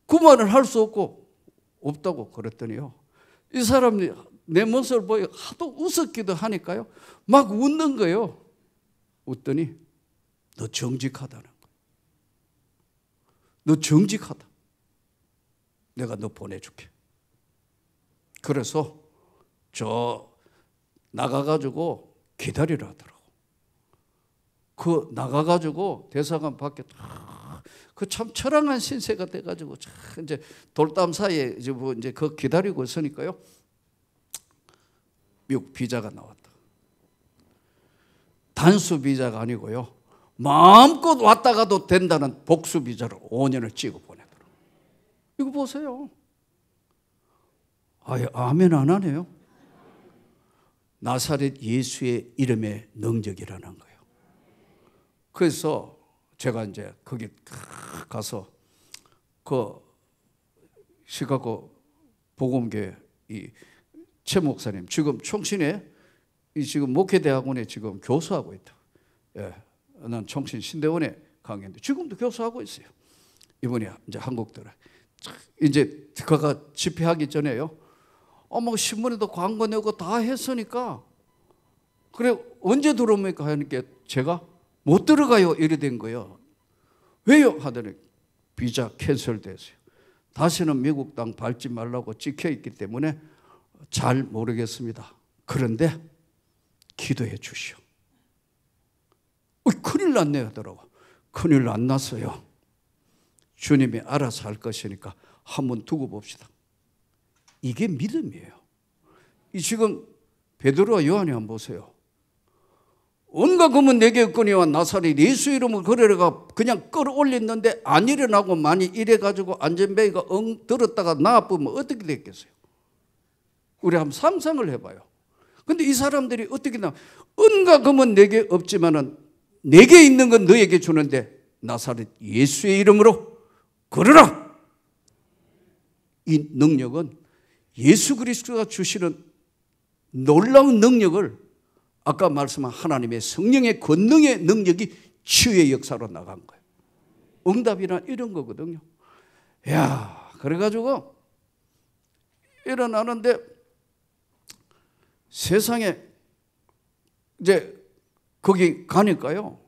그 말을 할 수 없고 없다고 그랬더니요, 이 사람이 내 모습을 보여 하도 웃었기도 하니까요, 막 웃는 거예요. 웃더니 너 정직하다는 거야. 너 정직하다. 내가 너 보내줄게. 그래서 저 나가가지고 기다리라 하더라고. 그 나가가지고 대사관 밖에 그 참 처량한 신세가 돼가지고 이제 돌담 사이에 이제 그 기다리고 있으니까요, 미국 비자가 나왔다. 단수 비자가 아니고요, 마음껏 왔다 가도 된다는 복수 비자로 5년을 찍어 보내더라고. 이거 보세요. 아멘 안 하네요. 나사렛 예수의 이름의 능력이라는 거예요. 그래서 제가 이제 거기 가서 그 시카고 복음교회 이 최 목사님, 지금 총신에 이 지금 목회대학원에 지금 교수하고 있다. 예, 난 총신 신대원에 강의인데 지금도 교수하고 있어요. 이분이 이제 한국 들어. 이제 그가 집회하기 전에요, 뭐 신문에도 광고 내고 다 했으니까 그래 언제 들어옵니까 하니까 제가 못 들어가요 이래 된 거예요. 왜요? 하더니 비자 캔슬됐어요. 다시는 미국 땅 밟지 말라고 찍혀있기 때문에 잘 모르겠습니다. 그런데 기도해 주시오. 큰일 났네 하더라고. 큰일 안 났어요. 주님이 알아서 할 것이니까 한번 두고 봅시다. 이게 믿음이에요. 이 지금 베드로와 요한이 한번 보세요. 온갖 검은 내게 없거니와 나사렛 예수 이름을 그래가 그냥 끌어올렸는데 안 일어나고 많이 이래가지고 안전벨트가 들었다가 나아보면 어떻게 됐겠어요? 우리 한번 상상을 해봐요. 근데 이 사람들이 어떻게 온갖 검은 내게 없지만은 내게 있는 건 너에게 주는데 나사렛 예수의 이름으로 걸어라. 이 능력은 예수 그리스도가 주시는 놀라운 능력을 아까 말씀한 하나님의 성령의 권능의 능력이 치유의 역사로 나간 거예요. 응답이란 이런 거거든요. 야, 그래가지고 일어나는데 세상에 이제 거기 가니까요,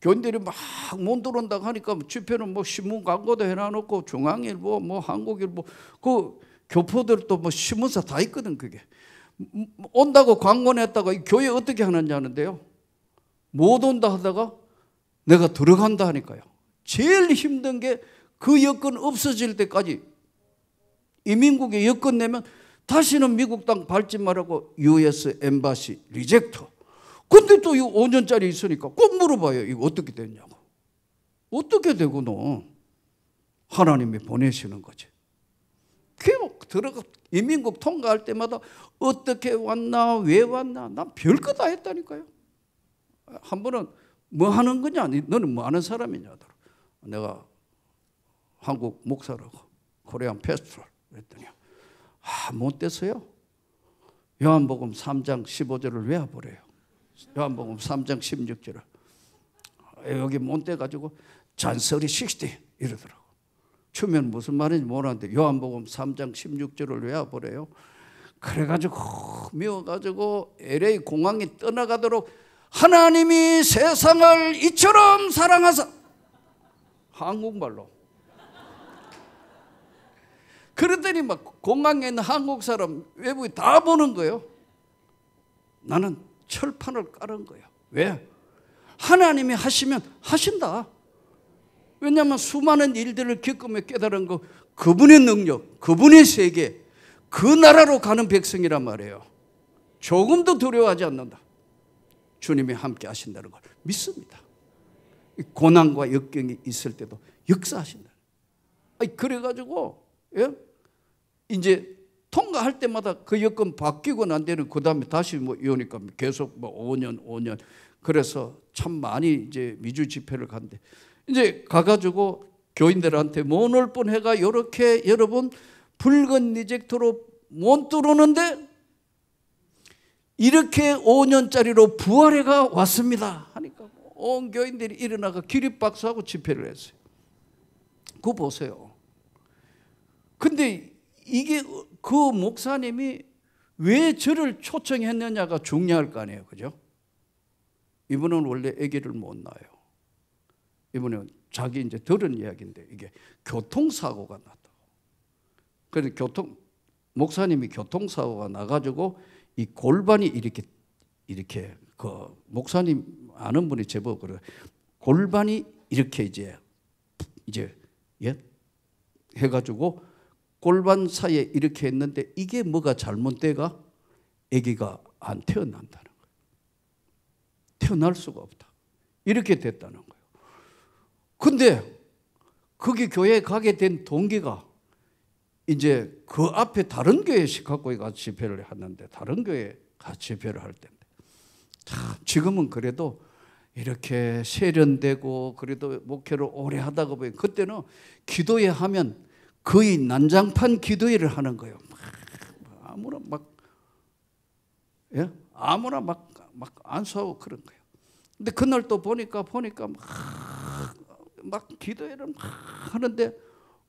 교인들이 막 못 들어온다고 하니까 주변은 뭐 신문 광고도 해놔놓고 중앙일보, 뭐 한국일보, 그 교포들도 뭐 신문사 다 있거든. 그게 온다고 광고 냈다가 교회 어떻게 하는지 아는데요, 못 온다 하다가 내가 들어간다 하니까요, 제일 힘든 게 그 여건 없어질 때까지 이민국에 여건 내면 다시는 미국 땅 밟지 말라고 US 엠바시 리젝터. 근데 또 이거 5년짜리 있으니까 꼭 물어봐요. 이거 어떻게 됐냐고. 어떻게 되고 너 하나님이 보내시는 거지. 들어가 이민국 통과할 때마다 어떻게 왔나 왜 왔나 난 별거 다 했다니까요. 한 번은 뭐 하는 거냐, 너는 뭐 하는 사람이냐. 내가 한국 목사라고 코리안 페스토럴 그랬더니 못 됐어요. 요한복음 3장 15절을 외워보래요. 요한복음 3장 16절을 여기 몬대 가지고 잔소리 60 이러더라고. 추면 무슨 말인지 모르는데 요한복음 3장 16절을 외워보래요. 그래가지고 미워가지고 LA 공항에 떠나가도록 하나님이 세상을 이처럼 사랑하사, 한국말로. 그러더니 막 공항에 있는 한국 사람 외국이 다 보는 거예요. 나는 철판을 깔은 거예요. 왜? 하나님이 하시면 하신다. 왜냐하면 수많은 일들을 겪으며 깨달은 거, 그분의 능력, 그분의 세계, 그 나라로 가는 백성이란 말이에요. 조금도 두려워하지 않는다. 주님이 함께 하신다는 걸 믿습니다. 고난과 역경이 있을 때도 역사하신다. 그래가지고 이제 통과할 때마다 그 여건 바뀌고 난 데는 그 다음에 다시 뭐 이오니까 계속 뭐 5년. 그래서 참 많이 이제 미주 집회를 갔는데 이제 가가지고 교인들한테 못 올 뻔해가 이렇게 여러분 붉은 리젝터로 못 들어오는데 이렇게 5년짜리로 부활해가 왔습니다 하니까 온 교인들이 일어나가 기립박수하고 집회를 했어요. 그거 보세요. 근데 이게 그 목사님이 왜 저를 초청했느냐가 중요할 거 아니에요. 그죠? 이분은 원래 아기를 못 낳아요. 이분은 자기 이제 들은 이야기인데 이게 교통사고가 났다고. 그래서 목사님이 교통사고가 나가지고 이 골반이 이렇게 그 목사님 아는 분이 제법 그래. 골반이 이렇게 이제 해가지고 골반 사이에 이렇게 했는데 이게 뭐가 잘못돼가 아기가 안 태어난다는 거예요. 태어날 수가 없다. 이렇게 됐다는 거예요. 근데 거기 교회에 가게 된 동기가 이제 그 앞에 다른 교회에 시카고에 가서 집회를 했는데 다른 교회에 가서 집회를 할 때인데 참 지금은 그래도 이렇게 세련되고 그래도 목회를 오래 하다가 보니 그때는 기도회 하면 거의 난장판 기도회를 하는 거예요. 아무나 막 안수하고 그런 거예요. 근데 그날 또 보니까 막 기도회를 막 하는데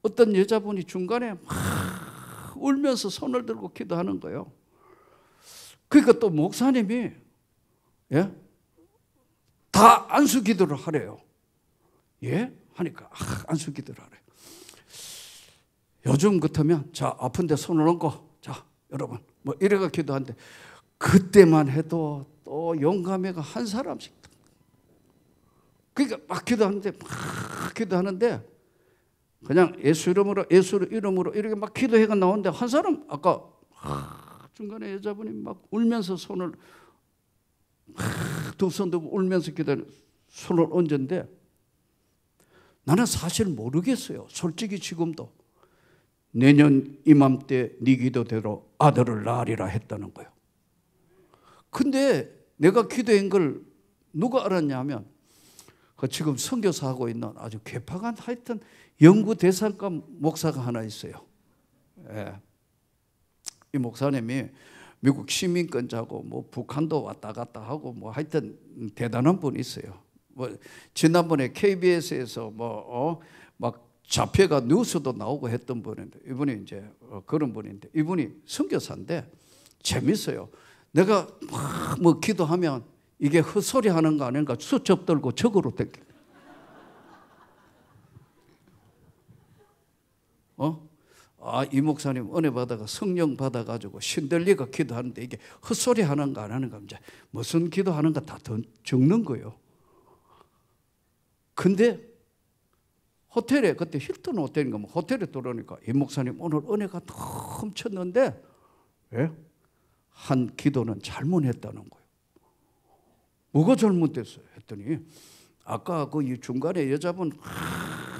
어떤 여자분이 중간에 막 울면서 손을 들고 기도하는 거예요. 그러니까 또 목사님이 다 안수 기도를 하래요. 하니까 안수 기도를 하래요. 요즘 같으면 자 아픈데 손을 얹고 자 여러분 뭐 이래가 기도하는데 그때만 해도 또 용감해가 한 사람씩 그러니까 막 기도하는데 그냥 예수 이름으로 이렇게 막 기도해가 나오는데 한 사람 아까 중간에 여자분이 막 울면서 손을 두 손 들고 울면서 기도하는 손을 얹었는데 나는 사실 모르겠어요. 솔직히 지금도 내년 이맘때 네 기도대로 아들을 낳으리라 했다는 거예요. 근데 내가 기도한 걸 누가 알았냐 하면 그 지금 선교사하고 있는 아주 괴팍한 하여튼 연구 대상과 목사가 하나 있어요. 이 목사님이 미국 시민권자고 뭐 북한도 왔다 갔다 하고 뭐 하여튼 대단한 분이 있어요. 뭐 지난번에 KBS에서 막 잡혀가 뉴스도 나오고 했던 분인데 이분이 이제 그런 분인데 이분이 선교사인데 재밌어요. 내가 막 뭐 기도하면 이게 헛소리 하는 거 아닌가 수첩 들고 적으로 댕겨. 이 목사님 은혜 받아가 성령 받아가지고 신들리가 기도하는데 이게 헛소리 하는 거 안 하는 거 이제 무슨 기도하는 거 다 적는 거예요. 근데 호텔에 그때 힐튼 호텔인가 뭐 호텔에 들어오니까 이 목사님 오늘 은혜가 넘쳤는데 한 기도는 잘못했다는 거예요. 뭐가 잘못됐어요? 했더니 아까 그 중간에 여자분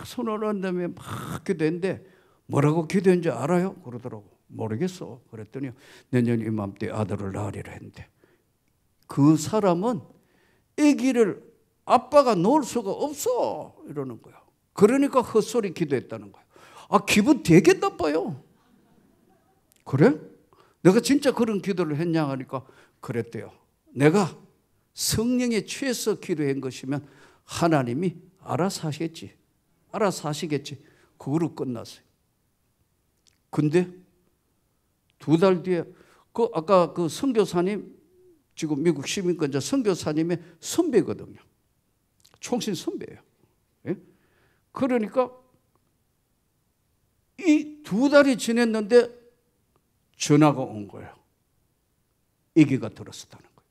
손을 얹으며 막 기도했는데 뭐라고 기도했는지 알아요? 그러더라고. 모르겠어. 그랬더니 내년 이맘때 아들을 낳으리라 했는데 그 사람은 아기를 아빠가 놓을 수가 없어 이러는 거야. 그러니까 헛소리 기도했다는 거예요. 기분 되게 나빠요. 그래? 내가 진짜 그런 기도를 했냐 하니까 그랬대요. 내가 성령에 취해서 기도한 것이면 하나님이 알아서 하시겠지. 알아서 하시겠지. 그거로 끝났어요. 근데 2달 뒤에 아까 그 선교사님, 지금 미국 시민권자 선교사님의 선배거든요. 총신 선배예요. 예? 그러니까 이 2달이 지났는데 전화가 온 거예요. 아기가 들었었다는 거예요.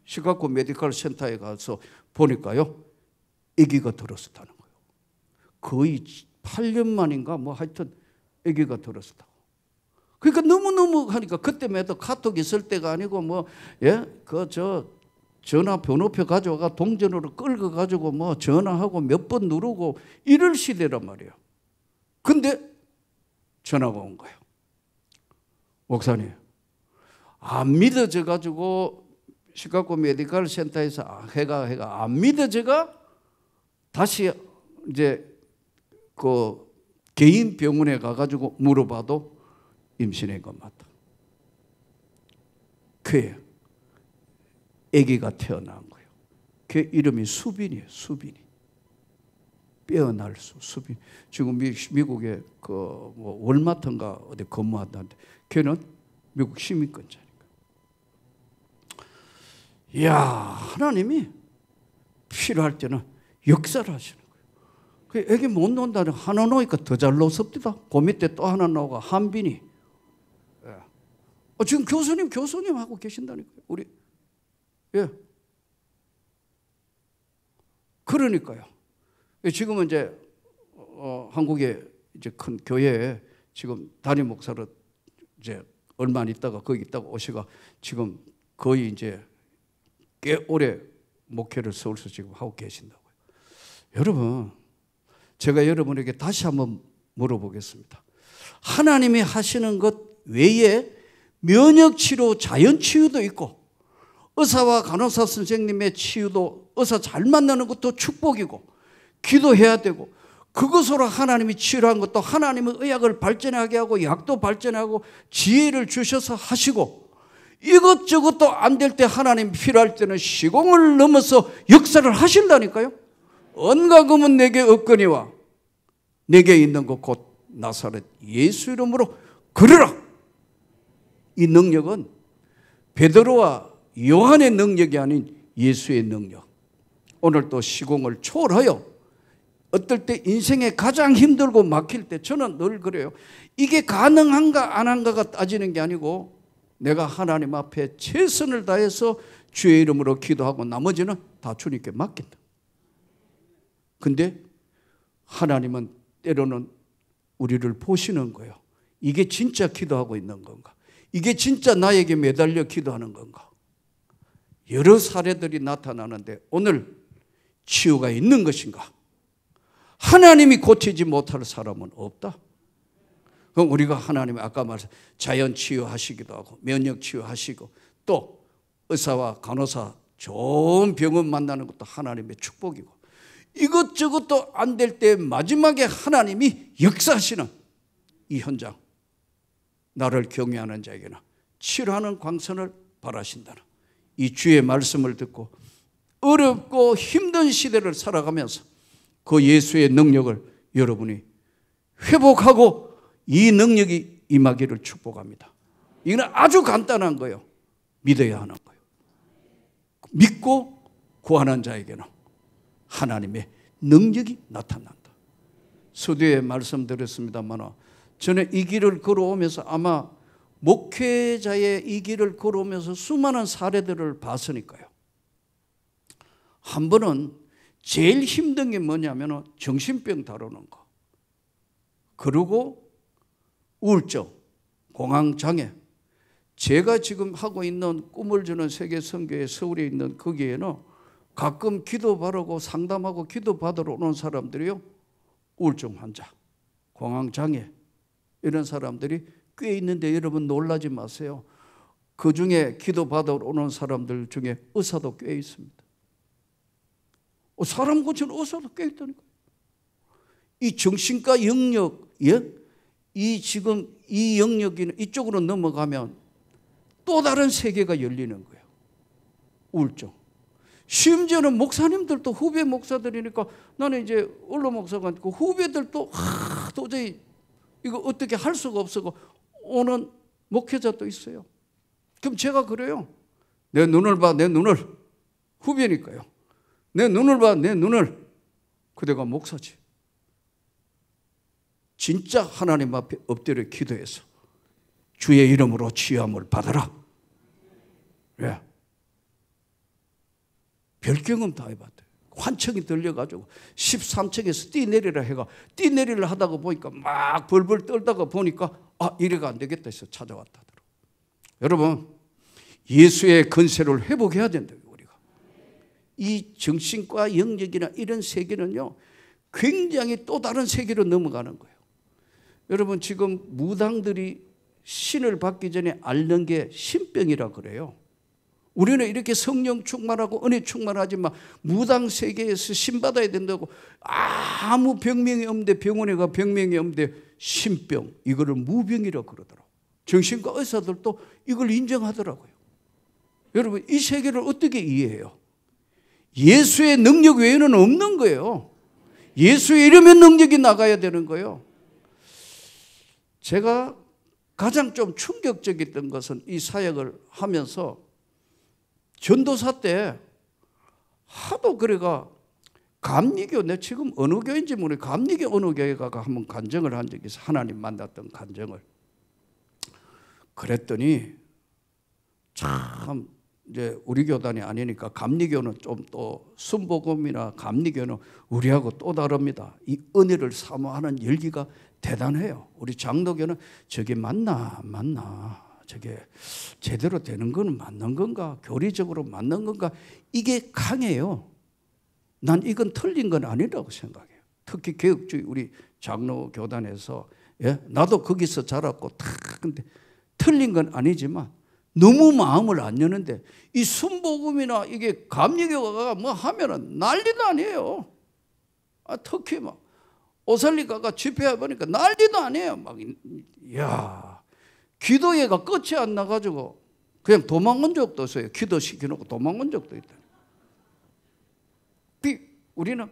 시카고 메디컬 센터에 가서 보니까요, 아기가 들었었다는 거예요. 거의 8년 만인가 뭐 하여튼 아기가 들었었다고. 그러니까 너무너무 하니까 그때마다 카톡 있을 때가 아니고 뭐 전화 번호표 가져가 동전으로 끌고 가지고 뭐 전화하고 몇 번 누르고 이럴 시대란 말이에요. 근데 전화가 온 거예요. 목사님, 안 믿어져 가지고 시카고 메디컬 센터에서 해가 안 믿어져가 다시 이제 그 개인 병원에 가가지고 물어봐도 임신한 것 맞다. 그의 아기가 태어난 거예요. 그 이름이 수빈이에요. 수빈이. 빼어날 수빈. 지금 미국에 뭐 월마트인가 어디 근무한다는데 걔는 미국 시민권자니까. 이야, 하나님이 필요할 때는 역사를 하시는 거예요. 그 애기 못 논다는 하나 놓으니까 더 잘 놓습니다. 그 밑에 또 하나 나오고 한빈이. 지금 교수님 하고 계신다니까요. 우리. 예. 그러니까요. 지금은 이제 한국의 이제 큰 교회에 지금 담임 목사로 이제 얼마 안 있다가 거기 있다가 오시가 지금 거의 이제 꽤 오래 목회를 서울서 지금 하고 계신다고요. 여러분, 제가 여러분에게 다시 한번 물어보겠습니다. 하나님이 하시는 것 외에 면역치료, 자연치유도 있고 의사와 간호사 선생님의 치유도 의사 잘 만나는 것도 축복이고 기도해야 되고 그것으로 하나님이 치료한 것도 하나님의 의학을 발전하게 하고 약도 발전하고 지혜를 주셔서 하시고 이것저것도 안 될 때 하나님 필요할 때는 시공을 넘어서 역사를 하신다니까요. 언가 금은 내게 없거니와 내게 있는 것 곧 나사렛 예수 이름으로 걸으라. 이 능력은 베드로와 요한의 능력이 아닌 예수의 능력. 오늘 또 시공을 초월하여 어떨 때 인생에 가장 힘들고 막힐 때 저는 늘 그래요. 이게 가능한가 안 한가가 따지는 게 아니고 내가 하나님 앞에 최선을 다해서 주의 이름으로 기도하고 나머지는 다 주님께 맡긴다. 근데 하나님은 때로는 우리를 보시는 거예요. 이게 진짜 기도하고 있는 건가? 이게 진짜 나에게 매달려 기도하는 건가? 여러 사례들이 나타나는데 오늘 치유가 있는 것인가? 하나님이 고치지 못할 사람은 없다. 그럼 우리가 하나님이 아까 말씀 자연 치유하시기도 하고 면역 치유하시고 또 의사와 간호사 좋은 병원 만나는 것도 하나님의 축복이고 이것저것도 안 될 때 마지막에 하나님이 역사하시는 이 현장, 나를 경외하는 자에게는 치료하는 광선을 바라신다는 이 주의 말씀을 듣고 어렵고 힘든 시대를 살아가면서 그 예수의 능력을 여러분이 회복하고 이 능력이 임하기를 축복합니다. 이건 아주 간단한 거예요. 믿어야 하는 거예요. 믿고 구하는 자에게는 하나님의 능력이 나타난다. 서두에 말씀드렸습니다만 저는 이 길을 걸어오면서 아마 목회자의 이 길을 걸어오면서 수많은 사례들을 봤으니까요. 한 번은 제일 힘든 게 뭐냐면 정신병 다루는 거. 그리고 우울증, 공황장애. 제가 지금 하고 있는 꿈을 주는 세계선교회 서울에 있는 거기에는 가끔 기도 바르고 상담하고 기도 받으러 오는 사람들이요. 우울증 환자, 공황장애 이런 사람들이 꽤 있는데 여러분 놀라지 마세요. 그 중에 기도 받으러 오는 사람들 중에 의사도 꽤 있습니다. 사람 고치는 의사도 꽤 있다니까요. 이 정신과 영역, 이 지금 이 영역이 이쪽으로 넘어가면 또 다른 세계가 열리는 거예요. 우울증. 심지어는 목사님들도 후배 목사들이니까 나는 이제 언론 목사가 있고 후배들도 도저히 이거 어떻게 할 수가 없어서 오는 목회자도 있어요. 그럼 제가 그래요. 내 눈을 봐, 내 눈을. 후배니까요. 내 눈을 봐, 내 눈을. 그대가 목사지. 진짜 하나님 앞에 엎드려 기도해서 주의 이름으로 치유함을 받아라. 왜? 별경험 다 해봤대. 환청이 들려가지고 13층에서 뛰내리라 해가 뛰내리를 하다가 보니까 막 벌벌 떨다가 보니까 이래가 안 되겠다 해서 찾아왔다더라고. 여러분, 예수의 권세를 회복해야 된다. 우리가 이 정신과 영역이나 이런 세계는요 굉장히 또 다른 세계로 넘어가는 거예요. 여러분, 지금 무당들이 신을 받기 전에 앓는 게 신병이라 그래요. 우리는 이렇게 성령 충만하고 은혜 충만하지만 무당 세계에서 신 받아야 된다고 아무 병명이 없는데 병원에 가 병명이 없는데 신병, 이거를 무병이라고 그러더라고요. 정신과 의사들도 이걸 인정하더라고요. 여러분, 이 세계를 어떻게 이해해요? 예수의 능력 외에는 없는 거예요. 예수의 이름의 능력이 나가야 되는 거예요. 제가 가장 좀 충격적이었던 것은 이 사역을 하면서 전도사 때 하도 그래가 감리교, 내 지금 어느 교인지 모르겠는데 감리교 어느 교회 가가 한번 간증을 한 적이 있어. 하나님 만났던 간증을. 그랬더니 참 이제 우리 교단이 아니니까 감리교는 좀 또 순복음이나 감리교는 우리하고 또 다릅니다. 이 은혜를 사모하는 열기가 대단해요. 우리 장로교는 저게 맞나 저게 제대로 되는 건 맞는 건가, 교리적으로 맞는 건가, 이게 강해요. 난 이건 틀린 건 아니라고 생각해요. 특히 개혁주의 우리 장로 교단에서, 나도 거기서 자랐고 근데 틀린 건 아니지만 너무 마음을 안 여는데 이 순복음이나 이게 감리교가 뭐 하면은 난리도 아니에요. 특히 막 오살리가가 집회해 보니까 난리도 아니에요. 막 기도회가 끝이 안 나가지고 그냥 도망온 적도 없어요. 기도시켜놓고 도망온 적도 있다. 우리는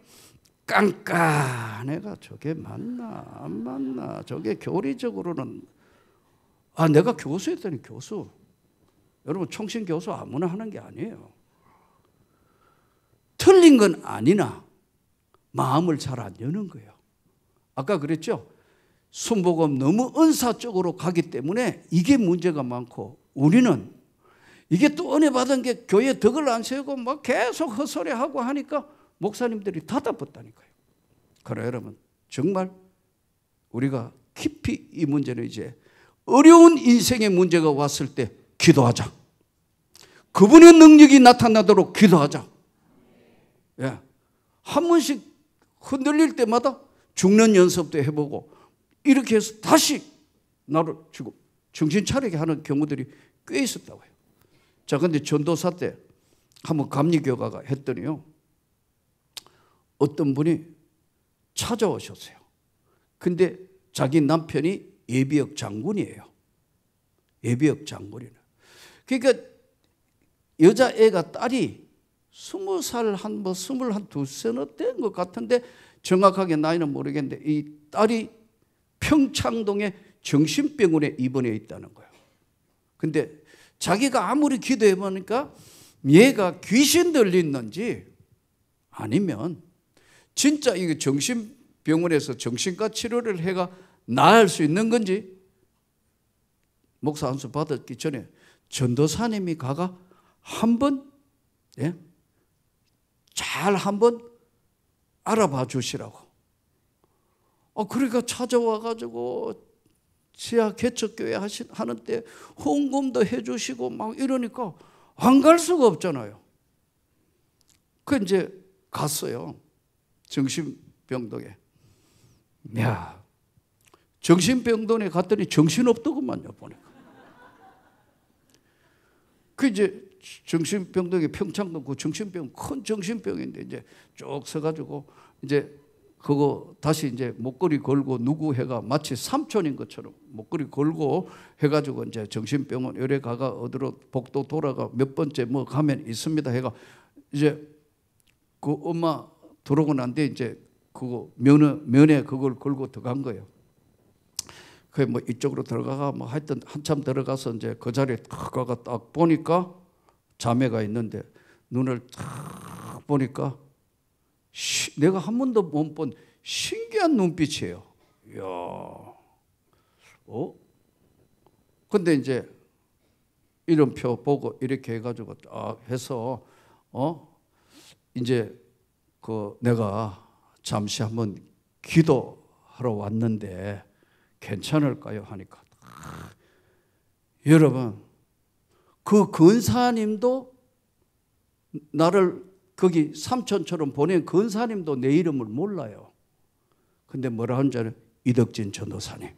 깐깐해가 저게 맞나 안 맞나, 저게 교리적으로는 내가 교수였더니 교수. 여러분, 총신 교수 아무나 하는 게 아니에요. 틀린 건 아니나 마음을 잘 안 여는 거예요. 아까 그랬죠? 순복음 너무 은사적으로 가기 때문에 이게 문제가 많고, 우리는 이게 또 은혜 받은 게 교회 덕을 안 세우고 막 계속 헛소리하고 하니까 목사님들이 답답했다니까요. 그래 여러분, 정말 우리가 깊이 이 문제는 이제 어려운 인생의 문제가 왔을 때 기도하자. 그분의 능력이 나타나도록 기도하자. 한 번씩 흔들릴 때마다 죽는 연습도 해보고 이렇게 해서 다시 나를 주고 정신 차리게 하는 경우들이 꽤 있었다고 해요. 자, 근데 전도사 때 한번 감리교가가 했더니요, 어떤 분이 찾아오셨어요. 근데 자기 남편이 예비역 장군이에요. 예비역 장군이네. 그러니까 여자애가 딸이 20살 한 22세나 된 것 같은데 정확하게 나이는 모르겠는데 이 딸이 평창동에 정신병원에 입원해 있다는 거예요. 근데 자기가 아무리 기도해 보니까 얘가 귀신 들렸는지 아니면 진짜 이거 정신병원에서 정신과 치료를 해가 나을 수 있는 건지 목사 안수 받았기 전에 전도사님이 가가 한번 잘 한번 알아봐 주시라고. 그러니까 찾아와 가지고 지하 개척교회 하는 때 헌금도 해주시고 막 이러니까 안 갈 수가 없잖아요. 그 이제 갔어요. 정신병동에. 야, 정신병동에 갔더니 정신없더구만요, 보니까. 그 이제 정신병동에 평창동 그 정신병 큰 정신병인데 이제 쭉 서가지고 이제 그거 다시 이제 목걸이 걸고 누구 해가 마치 삼촌인 것처럼 목걸이 걸고 해가지고 이제 정신병원 요래 가가 어디로 복도 돌아가 몇 번째 뭐 가면 있습니다 해가 이제 그 엄마 들어오고 난 뒤에 이제 그거 면에 그걸 걸고 들어간 거예요. 그 뭐 이쪽으로 들어가가 뭐 하여튼 한참 들어가서 이제 그 자리에 딱 가가 딱 보니까 자매가 있는데 눈을 딱 보니까 내가 한 번도 못 본 신기한 눈빛이에요. 이야, 근데 이제 이름표 보고 이렇게 해가지고 딱 해서 이제 그 내가 잠시 한번 기도하러 왔는데 괜찮을까요? 하니까 여러분, 그 근사님도 나를 거기 삼촌처럼 보낸 근사님도 내 이름을 몰라요. 근데 뭐라 하는 줄 알아요? 이덕진 전도사님.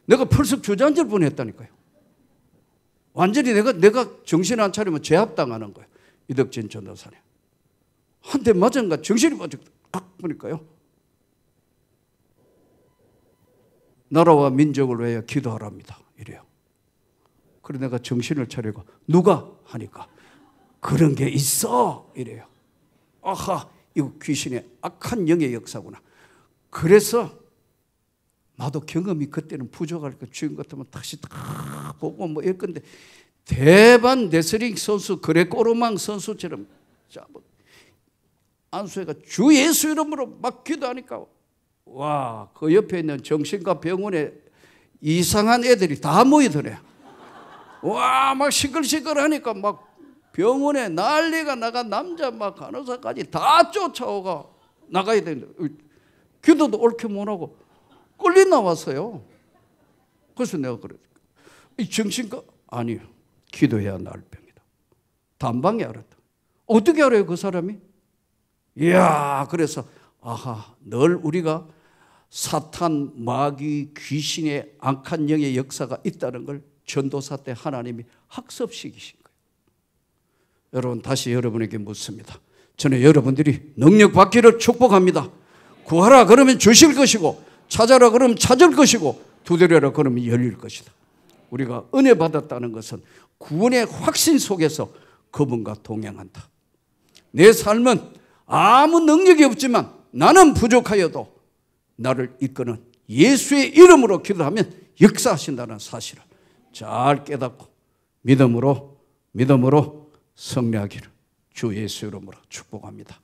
내가 벌써 주저앉을 뻔했다니까요. 완전히 내가 정신 안 차리면 제압당하는 거예요. 이덕진 전도사님. 한 대 맞은가 정신이 빠져 딱 보니까요. 나라와 민족을 위하여 기도하랍니다. 이래요. 그래 내가 정신을 차리고 누가? 하니까 그런 게 있어. 이래요. 아하, 이거 귀신의 악한 영의 역사구나. 그래서 나도 경험이 그때는 부족할까 주인 같으면 다시 딱 보고 뭐 이럴 건데 대반 레슬링 선수 그레코로망 선수처럼 안수회가 주 예수 이름으로 막 기도하니까 와, 그 옆에 있는 정신과 병원에 이상한 애들이 다 모이더래. 와, 막 시끌시끌하니까 막 병원에 난리가 나가 남자 막 간호사까지 다 쫓아오가 나가야 되는데 기도도 옳게 못하고 끌리 나왔어요. 그래서 내가 그래. 이 정신과 아니요. 기도해야 나을 병이다. 단방에 알았다. 어떻게 알아요, 그 사람이? 이야, 그래서 아하, 늘 우리가 사탄, 마귀, 귀신의 악한 영의 역사가 있다는 걸 전도사 때 하나님이 학습시키신 거예요. 여러분, 다시 여러분에게 묻습니다. 저는 여러분들이 능력 받기를 축복합니다. 구하라 그러면 주실 것이고 찾아라 그러면 찾을 것이고 두드려라 그러면 열릴 것이다. 우리가 은혜 받았다는 것은 구원의 확신 속에서 그분과 동행한다. 내 삶은 아무 능력이 없지만 나는 부족하여도 나를 이끄는 예수의 이름으로 기도하면 역사하신다는 사실을 잘 깨닫고 믿음으로 승리하기를 주 예수 이름으로 축복합니다.